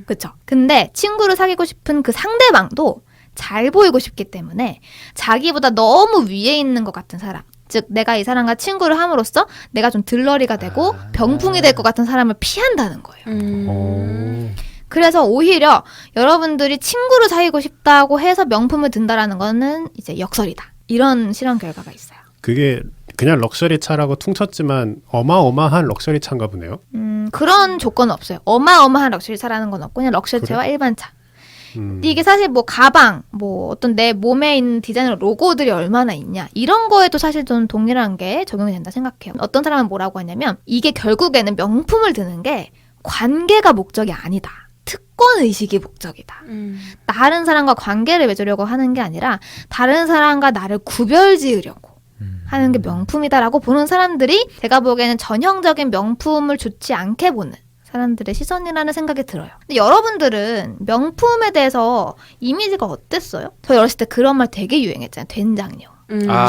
A: 그렇죠? 근데 친구를 사귀고 싶은 그 상대방도 잘 보이고 싶기 때문에 자기보다 너무 위에 있는 것 같은 사람 즉 내가 이 사람과 친구를 함으로써 내가 좀 들러리가 되고 병풍이 될 것 같은 사람을 피한다는 거예요. 그래서 오히려 여러분들이 친구를 사귀고 싶다고 해서 명품을 든다라는 거는 이제 역설이다. 이런 실험 결과가 있어요.
B: 그게 그냥 럭셔리 차라고 퉁쳤지만 어마어마한 럭셔리 차인가 보네요.
A: 그런 조건은 없어요. 어마어마한 럭셔리 차라는 건 없고 그냥 럭셔리 차와 일반 차. 근데 이게 사실 뭐 가방, 뭐 어떤 내 몸에 있는 디자이너 로고들이 얼마나 있냐 이런 거에도 사실 좀 동일한 게 적용이 된다 생각해요. 어떤 사람은 뭐라고 하냐면 이게 결국에는 명품을 드는 게 관계가 목적이 아니다. 특권 의식이 목적이다. 다른 사람과 관계를 맺으려고 하는 게 아니라 다른 사람과 나를 구별지으려고 하는 게 명품이다라고 보는 사람들이 제가 보기에는 전형적인 명품을 좋지 않게 보는 사람들의 시선이라는 생각이 들어요. 근데 여러분들은 명품에 대해서 이미지가 어땠어요? 저 어렸을 때 그런 말 되게 유행했잖아요. 된장녀.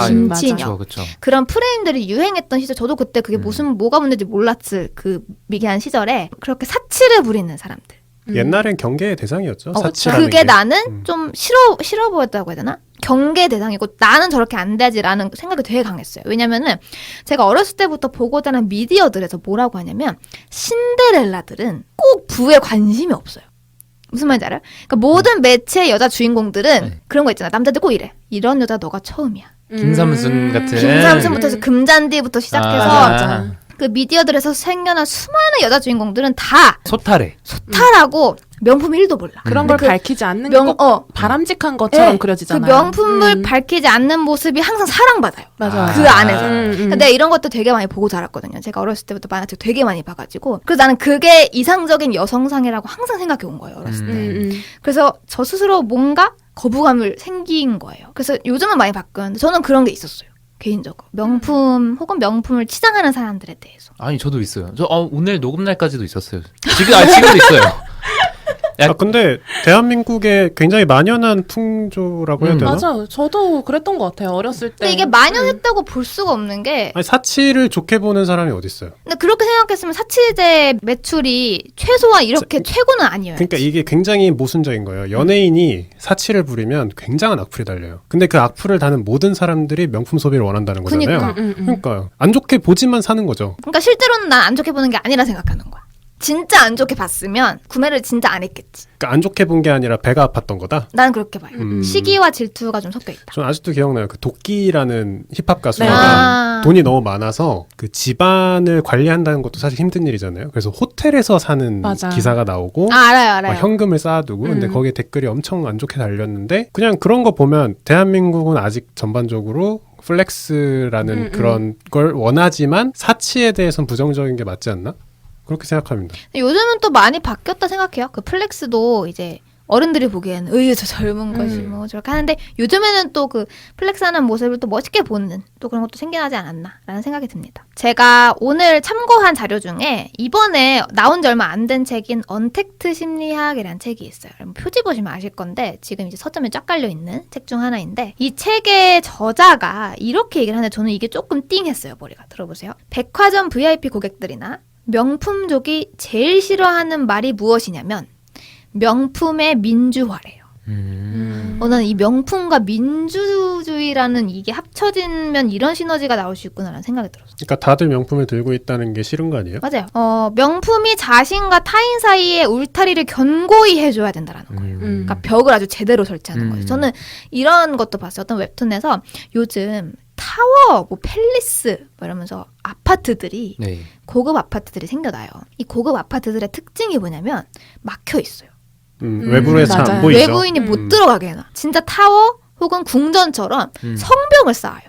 A: 김치녀.
C: 그쵸.
A: 그런 프레임들이 유행했던 시절 저도 그때 그게 뭐가 문제인지 몰랐을 그 미개한 시절에 그렇게 사치를 부리는 사람들.
B: 옛날엔 경계의 대상이었죠. 사치라는
A: 그게
B: 게.
A: 나는 좀 싫어 보였다고 해야 되나? 경계 대상이고 나는 저렇게 안 돼야지라는 생각이 되게 강했어요. 왜냐면은 제가 어렸을 때부터 보고 자란 미디어들에서 뭐라고 하냐면 신데렐라들은 꼭 부에 관심이 없어요. 무슨 말인지 알아요? 그러니까 모든 매체의 여자 주인공들은 그런 거 있잖아. 남자들 꼭 이래. 이런 여자 너가 처음이야.
C: 김삼순 같은.
A: 김삼순부터 해서 금잔디부터 시작해서
C: 맞아.
A: 그 미디어들에서 생겨난 수많은 여자 주인공들은 다
C: 소탈해.
A: 소탈하고 명품 1도 몰라.
D: 그런 걸 밝히지 않는
A: 명-
D: 게 꼭 바람직한 것처럼 그려지잖아요.
A: 그 명품을 밝히지 않는 모습이 항상 사랑받아요.
D: 맞아.
A: 그 안에서.
D: 근데
A: 근데 이런 것도 되게 많이 보고 자랐거든요. 제가 어렸을 때부터 만화책 되게 많이 봐가지고. 그래서 나는 그게 이상적인 여성상이라고 항상 생각해 온 거예요. 어렸을 때. 그래서 저 스스로 뭔가 거부감을 생긴 거예요. 그래서 요즘은 많이 바뀌었는데 저는 그런 게 있었어요. 개인적으로. 명품 혹은 명품을 치장하는 사람들에 대해서.
C: 아니 저도 있어요. 저 오늘 녹음 날까지도 있었어요. 지금도 있어요.
B: 근데 대한민국의 굉장히 만연한 풍조라고 해야 되나?
D: 맞아. 저도 그랬던 것 같아요. 어렸을 때.
A: 근데 이게 만연했다고 볼 수가 없는 게
B: 아니, 사치를 좋게 보는 사람이 어디 있어요?
A: 근데 그렇게 생각했으면 사치제 매출이 최소한 이렇게 최고는 아니에요.
B: 그러니까 이게 굉장히 모순적인 거예요. 연예인이 사치를 부리면 굉장한 악플이 달려요. 근데 그 악플을 다는 모든 사람들이 명품 소비를 원한다는 거잖아요. 그러니까요. 안 좋게 보지만 사는 거죠.
A: 그러니까 실제로는 난 안 좋게 보는 게 아니라 생각하는 거야. 진짜 안 좋게 봤으면 구매를 진짜 안 했겠지.
B: 그러니까 안 좋게 본 게 아니라 배가 아팠던 거다?
A: 나는 그렇게 봐요. 시기와 질투가 좀 섞여 있다.
B: 전 아직도 기억나요. 그 도끼라는 힙합 가수가
A: 아.
B: 돈이 너무 많아서 그 집안을 관리한다는 것도 사실 힘든 일이잖아요. 그래서 호텔에서 사는
D: 맞아.
B: 기사가 나오고
A: 알아요.
B: 막 현금을 쌓아두고 근데 거기에 댓글이 엄청 안 좋게 달렸는데 그냥 그런 거 보면 대한민국은 아직 전반적으로 플렉스라는 그런 걸 원하지만 사치에 대해서는 부정적인 게 맞지 않나? 그렇게 생각합니다.
A: 요즘은 또 많이 바뀌었다 생각해요. 그 플렉스도 이제 어른들이 보기에는 으이 저 젊은 거지 뭐 저렇게 하는데 요즘에는 또 그 플렉스하는 모습을 또 멋있게 보는 또 그런 것도 생겨나지 않았나라는 생각이 듭니다. 제가 오늘 참고한 자료 중에 이번에 나온 지 얼마 안 된 책인 언택트 심리학이라는 책이 있어요. 표지 보시면 아실 건데 지금 이제 서점에 쫙 깔려 있는 책 중 하나인데 이 책의 저자가 이렇게 얘기를 하는데 저는 이게 조금 띵했어요. 머리가 들어보세요. 백화점 VIP 고객들이나 명품족이 제일 싫어하는 말이 무엇이냐면 명품의 민주화래요. 나는 이 명품과 민주주의라는 이게 합쳐지면 이런 시너지가 나올 수 있구나라는 생각이 들었어요.
B: 그러니까 다들 명품을 들고 있다는 게 싫은 거 아니에요?
A: 맞아요. 명품이 자신과 타인 사이의 울타리를 견고히 해줘야 된다라는 거예요. 그러니까 벽을 아주 제대로 설치하는 거예요. 저는 이런 것도 봤어요. 어떤 웹툰에서 요즘 타워, 뭐 팰리스 뭐 이러면서 아파트들이
C: 네.
A: 고급 아파트들이 생겨나요. 이 고급 아파트들의 특징이 뭐냐면 막혀 있어요.
B: 외부에 잘
D: 맞아요.
B: 안 보이죠.
A: 외부인이 못 들어가게 해놔. 진짜 타워 혹은 궁전처럼 성벽을 쌓아요.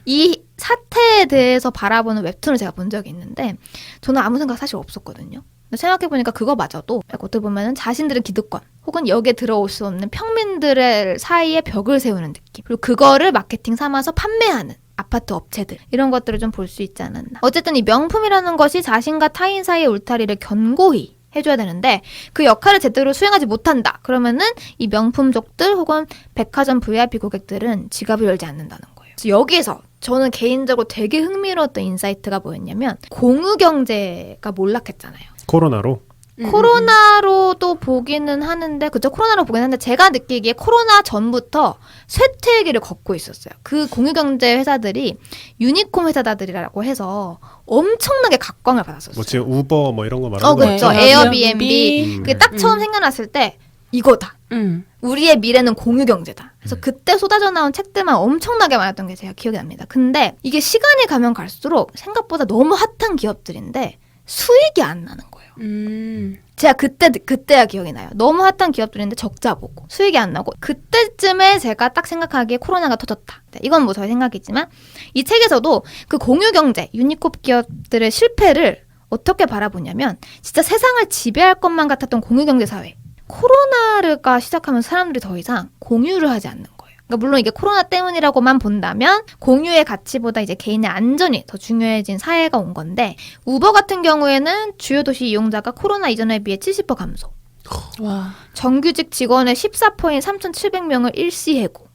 A: 이 사태에 대해서 바라보는 웹툰을 제가 본 적이 있는데 저는 아무 생각 사실 없었거든요. 근데 생각해보니까 그거마저도 어떻게 보면 자신들의 기득권 혹은 여기에 들어올 수 없는 평민들의 사이에 벽을 세우는 느낌 그리고 그거를 마케팅 삼아서 판매하는 아파트 업체들 이런 것들을 좀 볼 수 있지 않았나. 어쨌든 이 명품이라는 것이 자신과 타인 사이의 울타리를 견고히 해줘야 되는데 그 역할을 제대로 수행하지 못한다. 그러면은 이 명품족들 혹은 백화점 VIP 고객들은 지갑을 열지 않는다는 거예요. 그래서 여기에서 저는 개인적으로 되게 흥미로웠던 인사이트가 뭐였냐면 공유경제가 몰락했잖아요.
B: 코로나로.
A: 코로나로도 보기는 하는데 그죠? 코로나로 보기는 하는데 제가 느끼기에 코로나 전부터 쇠퇴의 길을 걷고 있었어요. 그 공유경제 회사들이 유니콘 회사들이라고 해서 엄청나게 각광을 받았었어요.
B: 뭐 지금 우버 뭐 이런 거 말하는 거
A: 그렇죠.
B: 같죠?
A: 에어비앤비. 그게 딱 처음 생겨났을 때 이거다. 우리의 미래는 공유경제다. 그래서 그때 쏟아져 나온 책들만 엄청나게 많았던 게 제가 기억이 납니다. 근데 이게 시간이 가면 갈수록 생각보다 너무 핫한 기업들인데 수익이 안 나는 거예요. 제가 그때야 기억이 나요. 너무 핫한 기업들인데 적자 보고 수익이 안 나고 그때쯤에 제가 딱 생각하기에 코로나가 터졌다. 이건 뭐 저의 생각이지만 이 책에서도 그 공유경제, 유니콘 기업들의 실패를 어떻게 바라보냐면 진짜 세상을 지배할 것만 같았던 공유경제 사회. 코로나가 시작하면 사람들이 더 이상 공유를 하지 않는 거예요. 그러니까 물론 이게 코로나 때문이라고만 본다면 공유의 가치보다 이제 개인의 안전이 더 중요해진 사회가 온 건데 우버 같은 경우에는 주요 도시 이용자가 코로나 이전에 비해 70% 감소.
D: 와.
A: 정규직 직원의 14%인 3,700명을 일시해고.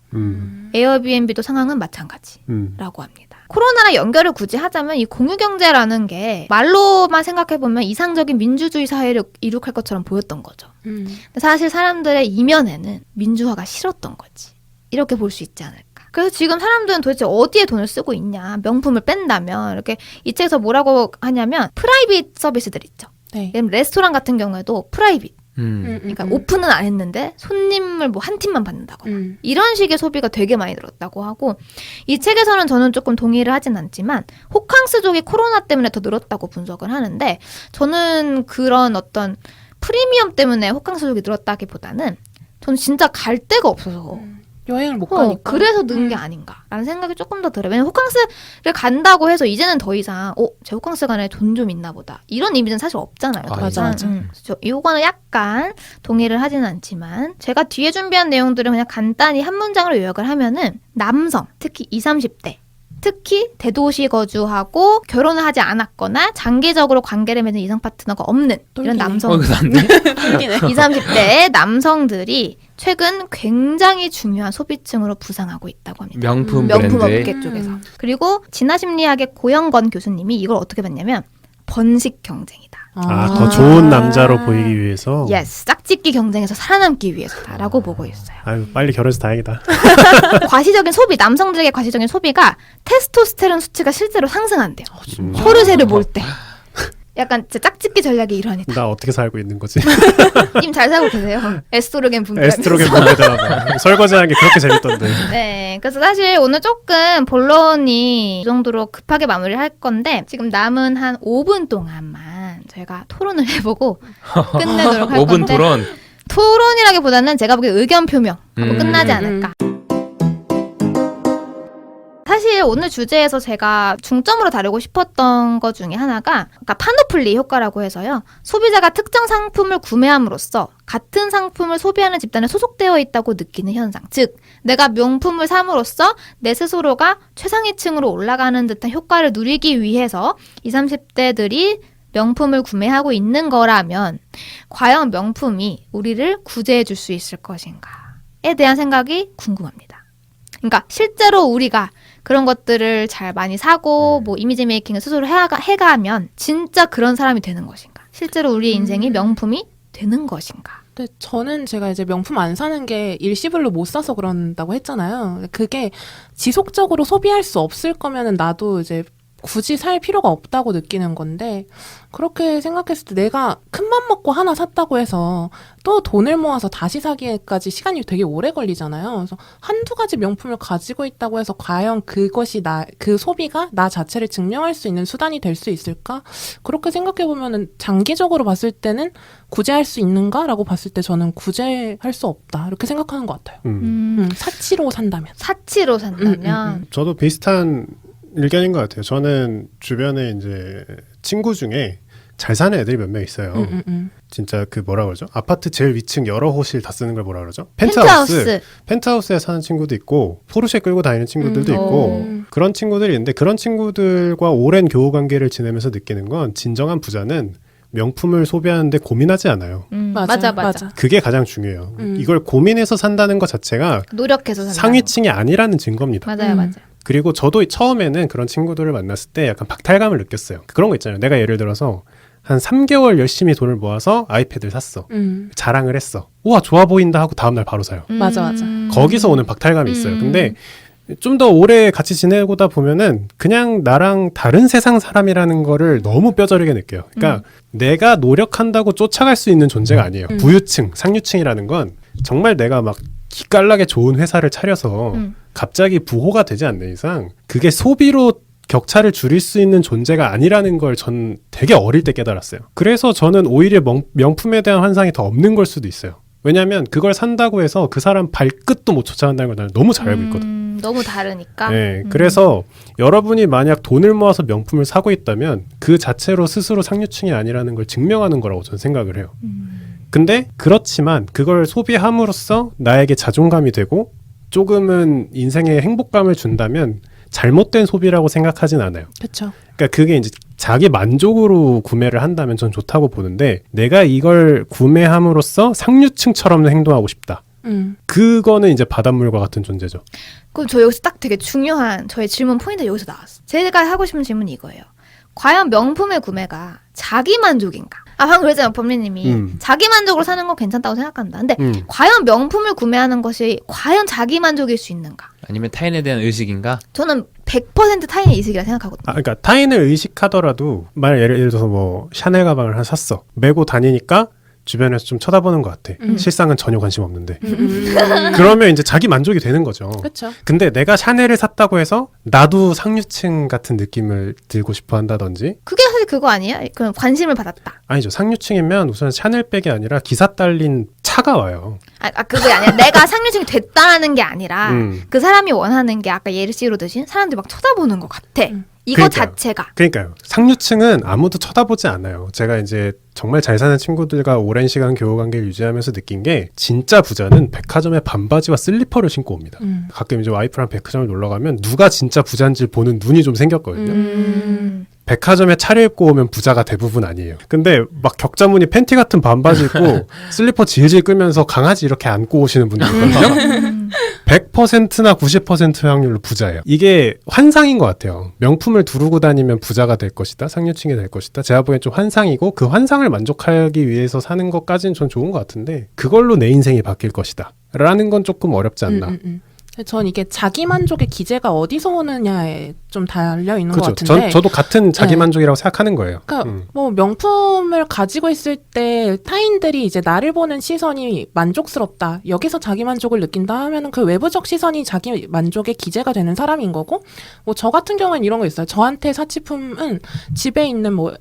A: 에어비앤비도 상황은 마찬가지라고 합니다. 코로나랑 연결을 굳이 하자면 이 공유경제라는 게 말로만 생각해보면 이상적인 민주주의 사회를 이룩할 것처럼 보였던 거죠. 근데 사실 사람들의 이면에는 민주화가 싫었던 거지. 이렇게 볼 수 있지 않을까. 그래서 지금 사람들은 도대체 어디에 돈을 쓰고 있냐. 명품을 뺀다면 이렇게 이 책에서 뭐라고 하냐면 프라이빗 서비스들 있죠.
D: 네.
A: 예를 들면 레스토랑 같은 경우에도 프라이빗. 그러니까 오픈은 안 했는데 손님을 뭐 한 팀만 받는다거나 이런 식의 소비가 되게 많이 늘었다고 하고 이 책에서는 저는 조금 동의를 하진 않지만 호캉스족이 코로나 때문에 더 늘었다고 분석을 하는데 저는 그런 어떤 프리미엄 때문에 호캉스족이 늘었다기보다는 저는 진짜 갈 데가 없어서
D: 여행을 못 가니까.
A: 그래서 는 게 아닌가라는 생각이 조금 더 들어요. 왜냐면 호캉스를 간다고 해서 이제는 더 이상 제 호캉스 가네 돈 좀 있나 보다. 이런 이미지는 사실 없잖아요. 더
C: 맞아,
A: 이상.
D: 맞아.
A: 이거는 약간 동의를 하지는 않지만 제가 뒤에 준비한 내용들을 그냥 간단히 한 문장으로 요약을 하면은 남성, 특히 20, 30대 특히 대도시 거주하고 결혼을 하지 않았거나 장기적으로 관계를 맺은 이성 파트너가 없는 이런
D: 똘끼네.
A: 남성
C: 그거 안 돼?
A: 20, 30대의 남성들이 최근 굉장히 중요한 소비층으로 부상하고 있다고 합니다.
C: 명품
A: 명품
C: 브랜드.
A: 업계 쪽에서. 그리고 진화심리학의 고영건 교수님이 이걸 어떻게 봤냐면 번식 경쟁이다.
B: 더 좋은 남자로 보이기 위해서.
A: 예스, 짝짓기 경쟁에서 살아남기 위해서다라고 보고 있어요.
B: 아유, 빨리 결혼해서 다행이다.
A: 과시적인 소비, 남성들에게 과시적인 소비가 테스토스테론 수치가 실제로 상승한대요.
B: 진짜?
A: 포르쉐를 몰 때. 약간 진짜 짝짓기 전략이 일환이다.
B: 나 어떻게 살고 있는 거지?
A: 님 잘 살고 계세요. 에스트로겐 분비하면서.
B: 에스트로겐 분비되나 설거지하는 게 그렇게 재밌던데.
A: 네, 그래서 사실 오늘 조금 본론이 이 정도로 급하게 마무리를 할 건데 지금 남은 한 5분 동안만 저희가 토론을 해보고 끝내도록 할
C: 5분
A: 건데
C: 토론.
A: 토론이라기보다는 제가 보기에 의견 표명하고 끝나지 않을까. 사실 오늘 주제에서 제가 중점으로 다루고 싶었던 것 중에 하나가 그러니까 파노플리 효과라고 해서요. 소비자가 특정 상품을 구매함으로써 같은 상품을 소비하는 집단에 소속되어 있다고 느끼는 현상. 즉, 내가 명품을 삼으로써 내 스스로가 최상위층으로 올라가는 듯한 효과를 누리기 위해서 20, 30대들이 명품을 구매하고 있는 거라면 과연 명품이 우리를 구제해 줄 수 있을 것인가에 대한 생각이 궁금합니다. 그러니까 실제로 우리가 그런 것들을 잘 많이 사고 뭐 이미지 메이킹을 스스로 해가면 진짜 그런 사람이 되는 것인가? 실제로 우리의 인생이 명품이 되는 것인가?
D: 근데 저는 제가 이제 명품 안 사는 게 일시불로 못 사서 그런다고 했잖아요. 그게 지속적으로 소비할 수 없을 거면은 나도 이제 굳이 살 필요가 없다고 느끼는 건데 그렇게 생각했을 때 내가 큰맘 먹고 하나 샀다고 해서 또 돈을 모아서 다시 사기에까지 시간이 되게 오래 걸리잖아요. 그래서 한두 가지 명품을 가지고 있다고 해서 과연 그것이 그 소비가 나 자체를 증명할 수 있는 수단이 될 수 있을까? 그렇게 생각해 보면은 장기적으로 봤을 때는 구제할 수 있는가라고 봤을 때 저는 구제할 수 없다 이렇게 생각하는 것 같아요. 사치로 산다면.
A: 사치로 산다면
B: 저도 비슷한 의견인 것 같아요. 저는 주변에 이제 친구 중에 잘 사는 애들이 몇 명 있어요. 진짜 그 뭐라 그러죠? 아파트 제일 위층 여러 호실 다 쓰는 걸 뭐라 그러죠? 펜트하우스에 사는 친구도 있고 포르쉐 끌고 다니는 친구들도 있고 그런 친구들이 있는데 그런 친구들과 오랜 교우 관계를 지내면서 느끼는 건 진정한 부자는 명품을 소비하는데 고민하지 않아요.
A: 맞아.
B: 그게 가장 중요해요. 이걸 고민해서 산다는 것 자체가
A: 노력해서 산다.
B: 상위층이 아니라는 증거입니다.
A: 맞아요.
B: 그리고 저도 처음에는 그런 친구들을 만났을 때 약간 박탈감을 느꼈어요. 그런 거 있잖아요. 내가 예를 들어서 한 3개월 열심히 돈을 모아서 아이패드를 샀어. 자랑을 했어. 우와 좋아 보인다 하고 다음날 바로 사요.
D: 맞아.
B: 거기서 오는 박탈감이 있어요. 근데 좀 더 오래 같이 지내고다 보면은 그냥 나랑 다른 세상 사람이라는 거를 너무 뼈저리게 느껴요. 그러니까 내가 노력한다고 쫓아갈 수 있는 존재가 아니에요. 부유층, 상류층이라는 건 정말 내가 막 기깔나게 좋은 회사를 차려서 갑자기 부호가 되지 않는 이상 그게 소비로 격차를 줄일 수 있는 존재가 아니라는 걸 전 되게 어릴 때 깨달았어요. 그래서 저는 오히려 명품에 대한 환상이 더 없는 걸 수도 있어요. 왜냐하면 그걸 산다고 해서 그 사람 발끝도 못 쫓아간다는 걸 나는 너무 잘 알고 있거든.
A: 너무 다르니까.
B: 네, 그래서 여러분이 만약 돈을 모아서 명품을 사고 있다면 그 자체로 스스로 상류층이 아니라는 걸 증명하는 거라고 저는 생각을 해요. 근데 그렇지만 그걸 소비함으로써 나에게 자존감이 되고 조금은 인생에 행복감을 준다면 잘못된 소비라고 생각하진 않아요.
D: 그렇죠.
B: 그러니까 그게 이제 자기 만족으로 구매를 한다면 전 좋다고 보는데 내가 이걸 구매함으로써 상류층처럼 행동하고 싶다. 그거는 이제 바닷물과 같은 존재죠.
A: 그럼 저 여기서 딱 되게 중요한 저의 질문 포인트가 여기서 나왔어. 제가 하고 싶은 질문이 이거예요. 과연 명품의 구매가 자기 만족인가? 방금 그랬잖아요, 범리님이. 자기 만족으로 사는 건 괜찮다고 생각한다. 근데 과연 명품을 구매하는 것이 과연 자기 만족일 수 있는가?
C: 아니면 타인에 대한 의식인가?
A: 저는 100% 타인의 이식이라 생각하거든요.
B: 그러니까 타인을 의식하더라도 예를 들어서 뭐 샤넬 가방을 하나 샀어. 메고 다니니까 주변에서 좀 쳐다보는 것 같아. 실상은 전혀 관심 없는데. 그러면 이제 자기 만족이 되는 거죠.
D: 그렇죠.
B: 근데 내가 샤넬을 샀다고 해서 나도 상류층 같은 느낌을 들고 싶어 한다든지.
A: 그게 사실 그거 아니에요? 그럼 관심을 받았다.
B: 아니죠. 상류층이면 우선 샤넬백이 아니라 기사 딸린 차가 와요.
A: 그게 아니라 내가 상류층이 됐다는 게 아니라 그 사람이 원하는 게 아까 예시로 드신 사람들이 막 쳐다보는 것 같아. 이거
B: 그러니까요.
A: 자체가.
B: 그러니까요. 상류층은 아무도 쳐다보지 않아요. 제가 이제 정말 잘 사는 친구들과 오랜 시간 교우관계를 유지하면서 느낀 게 진짜 부자는 백화점에 반바지와 슬리퍼를 신고 옵니다. 가끔 이제 와이프랑 백화점을 놀러 가면 누가 진짜 부자인지 보는 눈이 좀 생겼거든요. 백화점에 차려입고 오면 부자가 대부분 아니에요. 근데 막 격자무늬 팬티 같은 반바지 입고 슬리퍼 질질 끌면서 강아지 이렇게 안고 오시는 분들 있거든요. 100%나 90% 확률로 부자예요. 이게 환상인 것 같아요. 명품을 두르고 다니면 부자가 될 것이다. 상류층이 될 것이다. 제가 보기엔 좀 환상이고 그 환상을 만족하기 위해서 사는 것까지는 전 좋은 것 같은데 그걸로 내 인생이 바뀔 것이다. 라는 건 조금 어렵지 않나.
D: 전 이게 자기 만족의 기제가 어디서 오느냐에 좀 달려 있는
B: 그렇죠.
D: 것 같은데.
B: 저도 같은 자기 만족이라고 생각하는 거예요.
D: 그러니까 뭐 명품을 가지고 있을 때 타인들이 이제 나를 보는 시선이 만족스럽다. 여기서 자기 만족을 느낀다 하면은 그 외부적 시선이 자기 만족의 기제가 되는 사람인 거고. 뭐 저 같은 경우는 이런 거 있어요. 저한테 사치품은 집에 있는 뭐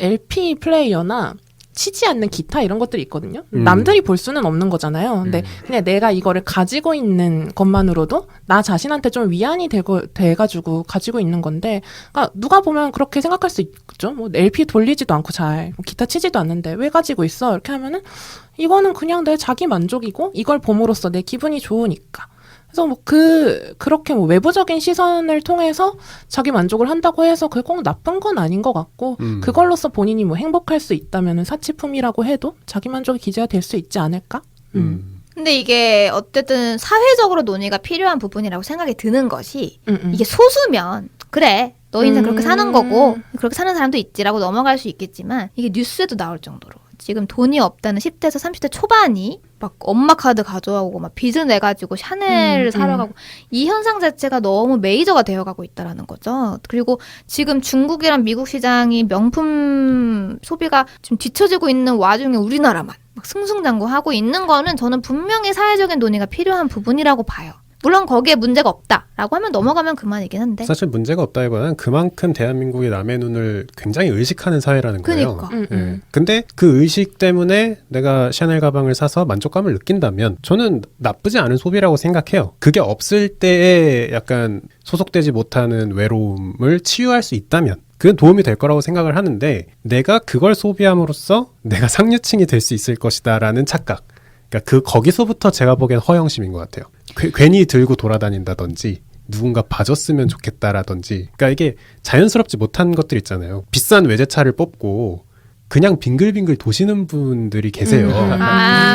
D: LP 플레이어나 치지 않는 기타 이런 것들이 있거든요. 남들이 볼 수는 없는 거잖아요. 근데 그냥 내가 이거를 가지고 있는 것만으로도 나 자신한테 좀 위안이 돼가지고 가지고 있는 건데, 그러니까 누가 보면 그렇게 생각할 수 있죠. 뭐 LP 돌리지도 않고 뭐 기타 치지도 않는데 왜 가지고 있어? 이렇게 하면은 이거는 그냥 내 자기 만족이고 이걸 봄으로써 내 기분이 좋으니까. 그래서 뭐 그렇게 뭐 외부적인 시선을 통해서 자기 만족을 한다고 해서 그게 꼭 나쁜 건 아닌 것 같고, 그걸로써 본인이 뭐 행복할 수 있다면은 사치품이라고 해도 자기 만족의 기제가 될 수 있지 않을까?
A: 근데 이게 어쨌든 사회적으로 논의가 필요한 부분이라고 생각이 드는 것이 이게 소수면 그래 너 인생 그렇게 사는 거고 그렇게 사는 사람도 있지라고 넘어갈 수 있겠지만 이게 뉴스에도 나올 정도로 지금 돈이 없다는 10대에서 30대 초반이 막 엄마 카드 가져가고 막 빚을 내가지고 샤넬을 사러 가고 이 현상 자체가 너무 메이저가 되어가고 있다라는 거죠. 그리고 지금 중국이랑 미국 시장이 명품 소비가 지금 뒤처지고 있는 와중에 우리나라만 막 승승장구하고 있는 거는 저는 분명히 사회적인 논의가 필요한 부분이라고 봐요. 물론 거기에 문제가 없다라고 하면 넘어가면 그만이긴 한데
B: 사실 문제가 없다기보다는 그만큼 대한민국이 남의 눈을 굉장히 의식하는 사회라는 거예요.
A: 그러니까.
B: 네. 근데 그 의식 때문에 내가 샤넬 가방을 사서 만족감을 느낀다면 저는 나쁘지 않은 소비라고 생각해요. 그게 없을 때에 약간 소속되지 못하는 외로움을 치유할 수 있다면 그건 도움이 될 거라고 생각을 하는데, 내가 그걸 소비함으로써 내가 상류층이 될 수 있을 것이다라는 착각, 그러니까 거기서부터 제가 보기엔 허영심인 것 같아요. 괜히 들고 돌아다닌다든지 누군가 봐줬으면 좋겠다라든지, 그러니까 이게 자연스럽지 못한 것들 있잖아요. 비싼 외제차를 뽑고 그냥 빙글빙글 도시는 분들이 계세요.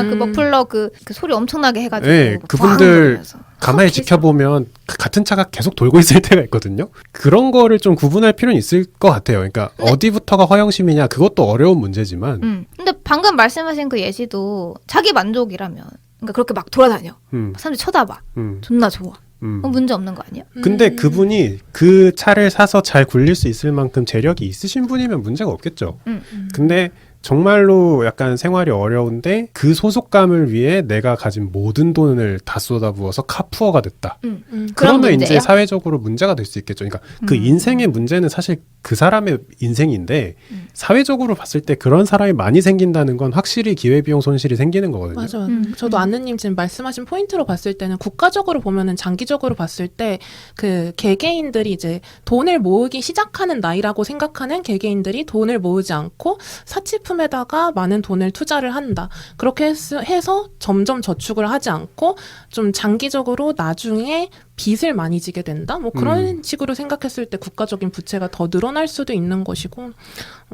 A: 그 머플러 그 소리 엄청나게 해가지고
B: 네, 그분들 가만히 지켜보면 같은 차가 계속 돌고 있을 때가 있거든요. 그런 거를 좀 구분할 필요는 있을 것 같아요. 그러니까 어디부터가 허영심이냐 그것도 어려운 문제지만.
A: 근데 방금 말씀하신 그 예시도 자기 만족이라면, 그러니까 그렇게 막 돌아다녀. 사람들이 쳐다봐. 존나 좋아. 문제 없는 거 아니야?
B: 근데 그분이 그 차를 사서 잘 굴릴 수 있을 만큼 재력이 있으신 분이면 문제가 없겠죠. 근데 정말로 약간 생활이 어려운데 그 소속감을 위해 내가 가진 모든 돈을 다 쏟아부어서 카푸어가 됐다. 그러면 이제 사회적으로 문제가 될 수 있겠죠. 그러니까 그 인생의 문제는 사실 그 사람의 인생인데 사회적으로 봤을 때 그런 사람이 많이 생긴다는 건 확실히 기회비용 손실이 생기는 거거든요.
D: 맞아요. 저도 안느님 지금 말씀하신 포인트로 봤을 때는 국가적으로 보면은 장기적으로 봤을 때 그 개개인들이 이제 돈을 모으기 시작하는 나이라고 생각하는 개개인들이 돈을 모으지 않고 사치품에다가 많은 돈을 투자를 한다. 그렇게 해서 점점 저축을 하지 않고 좀 장기적으로 나중에 빚을 많이 지게 된다? 뭐 그런 식으로 생각했을 때 국가적인 부채가 더 늘어날 수도 있는 것이고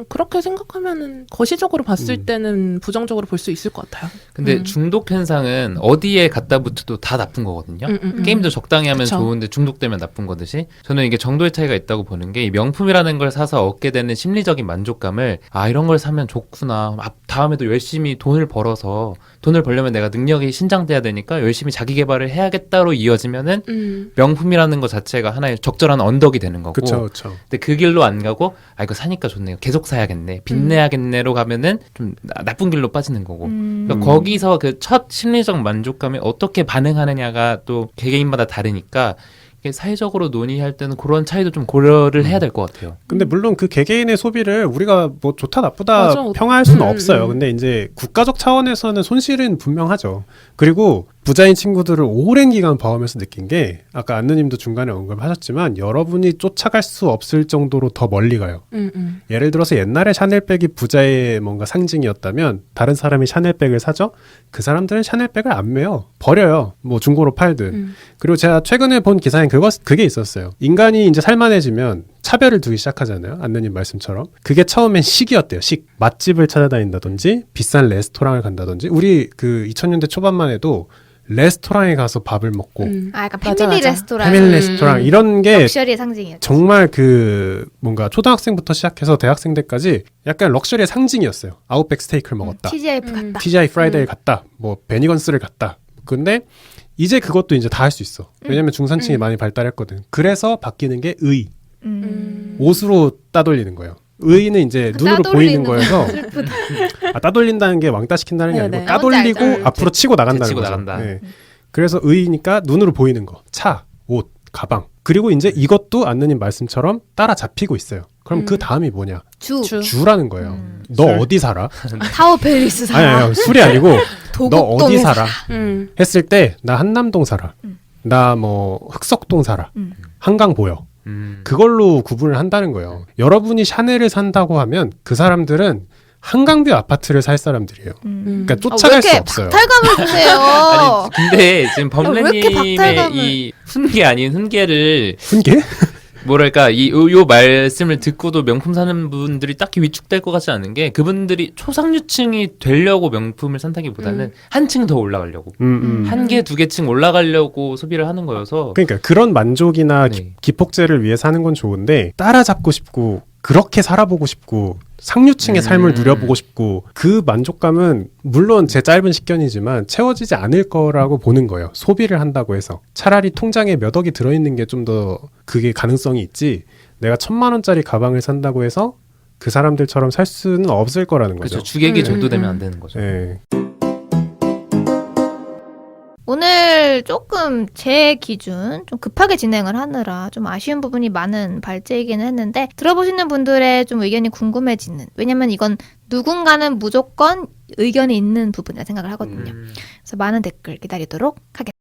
D: 그렇게 생각하면은 거시적으로 봤을 때는 부정적으로 볼 수 있을 것 같아요.
C: 근데 중독 현상은 어디에 갖다 붙여도 다 나쁜 거거든요. 게임도 적당히 하면
D: 그쵸.
C: 좋은데 중독되면 나쁜 거듯이 저는 이게 정도의 차이가 있다고 보는 게 이 명품이라는 걸 사서 얻게 되는 심리적인 만족감을 이런 걸 사면 좋구나. 다음에도 열심히 돈을 벌어서 돈을 벌려면 내가 능력이 신장돼야 되니까 열심히 자기 개발을 해야겠다로 이어지면은 명품이라는 것 자체가 하나의 적절한 언덕이 되는 거고.
B: 그렇죠, 그렇죠.
C: 근데 그 길로 안 가고 이거 사니까 좋네요. 계속 사야겠네. 빚내야겠네로 가면은 좀 나쁜 길로 빠지는 거고. 그러니까 거기서 그 첫 심리적 만족감에 어떻게 반응하느냐가 또 개개인마다 다르니까 이게 사회적으로 논의할 때는 그런 차이도 좀 고려를 해야 될 것 같아요.
B: 근데 물론 그 개개인의 소비를 우리가 뭐 좋다 나쁘다
D: 맞아.
B: 평가할 수는 없어요. 근데 이제 국가적 차원에서는 손실은 분명하죠. 그리고 부자인 친구들을 오랜 기간 봐오면서 느낀 게 아까 안느님도 중간에 언급하셨지만 여러분이 쫓아갈 수 없을 정도로 더 멀리 가요. 예를 들어서 옛날에 샤넬백이 부자의 뭔가 상징이었다면 다른 사람이 샤넬백을 사죠? 그 사람들은 샤넬백을 안 매요. 버려요. 뭐 중고로 팔든. 그리고 제가 최근에 본 기사에 그게 있었어요. 인간이 이제 살만해지면 차별을 두기 시작하잖아요. 안느님 말씀처럼. 그게 처음엔 식이었대요. 식. 맛집을 찾아다닌다든지 비싼 레스토랑을 간다든지 우리 그 2000년대 초반만 해도 레스토랑에 가서 밥을 먹고
A: 약간
D: 맞아,
A: 패밀리
D: 맞아.
A: 레스토랑,
B: 패밀리 레스토랑 이런 게
A: 럭셔리의 상징이었죠.
B: 정말 그 뭔가 초등학생부터 시작해서 대학생 때까지 약간 럭셔리의 상징이었어요. 아웃백 스테이크를 먹었다.
A: TGIF 갔다.
B: TGI 프라이데이 갔다. 뭐 베니건스를 갔다. 근데 이제 그것도 이제 다 할 수 있어. 왜냐면 중산층이 많이 발달했거든. 그래서 바뀌는 게 의. 옷으로 따돌리는 거예요. 의는 이제 눈으로 보이는 거여서
A: 슬프다.
B: 따돌린다는 게 왕따 시킨다는 게
D: 네네.
B: 아니고 따돌리고
A: 뭔지 알죠.
B: 앞으로 치고 나간다는
C: 치고
B: 거죠.
C: 나간다.
B: 네. 그래서 의니까 눈으로 보이는 거. 차, 옷, 가방. 그리고 이제 이것도 안느님 말씀처럼 따라잡히고 있어요. 그럼 그 다음이 뭐냐?
A: 주.
B: 주라는 거예요. 너
C: 술.
B: 어디 살아?
A: 타워 팰리스
B: 아니,
A: 살아.
B: 아니, 술이 아니고 너 어디
A: 도곡동에
B: 살아?
D: 음.
B: 했을 때 나 한남동 살아. 나 뭐 흑석동 살아. 한강 보여. 그걸로 구분을 한다는 거예요. 여러분이 샤넬을 산다고 하면 그 사람들은 한강뷰 아파트를 살 사람들이에요. 그러니까 쫓아갈 수
A: 왜 이렇게
B: 없어요.
A: 박탈감을 주세요?
C: 아니 근데 지금
A: 왜 이렇게
C: 범래님의
A: 박탈감을-
C: 이 훈계 아닌 훈계를
B: 훈계?
C: 뭐랄까 요 말씀을 듣고도 명품 사는 분들이 딱히 위축될 것 같지 않은 게 그분들이 초상류층이 되려고 명품을 산다기보다는 한층 더 올라가려고 한 개 두 개 층 올라가려고 소비를 하는 거여서
B: 그러니까 그런 만족이나
C: 네.
B: 기폭제를 위해 사는 건 좋은데 따라잡고 싶고 그렇게 살아보고 싶고 상류층의 삶을 누려보고 싶고 그 만족감은 물론 제 짧은 식견이지만 채워지지 않을 거라고 보는 거예요. 소비를 한다고 해서. 차라리 통장에 몇 억이 들어있는 게 좀 더 그게 가능성이 있지 내가 1000만 원짜리 가방을 산다고 해서 그 사람들처럼 살 수는 없을 거라는 거죠.
C: 그렇죠. 주객이 전도되면 안 되는 거죠.
B: 예.
A: 오늘 조금 제 기준 좀 급하게 진행을 하느라 좀 아쉬운 부분이 많은 발제이기는 했는데 들어보시는 분들의 좀 의견이 궁금해지는 왜냐면 이건 누군가는 무조건 의견이 있는 부분이라 생각을 하거든요. 그래서 많은 댓글 기다리도록 하겠습니다.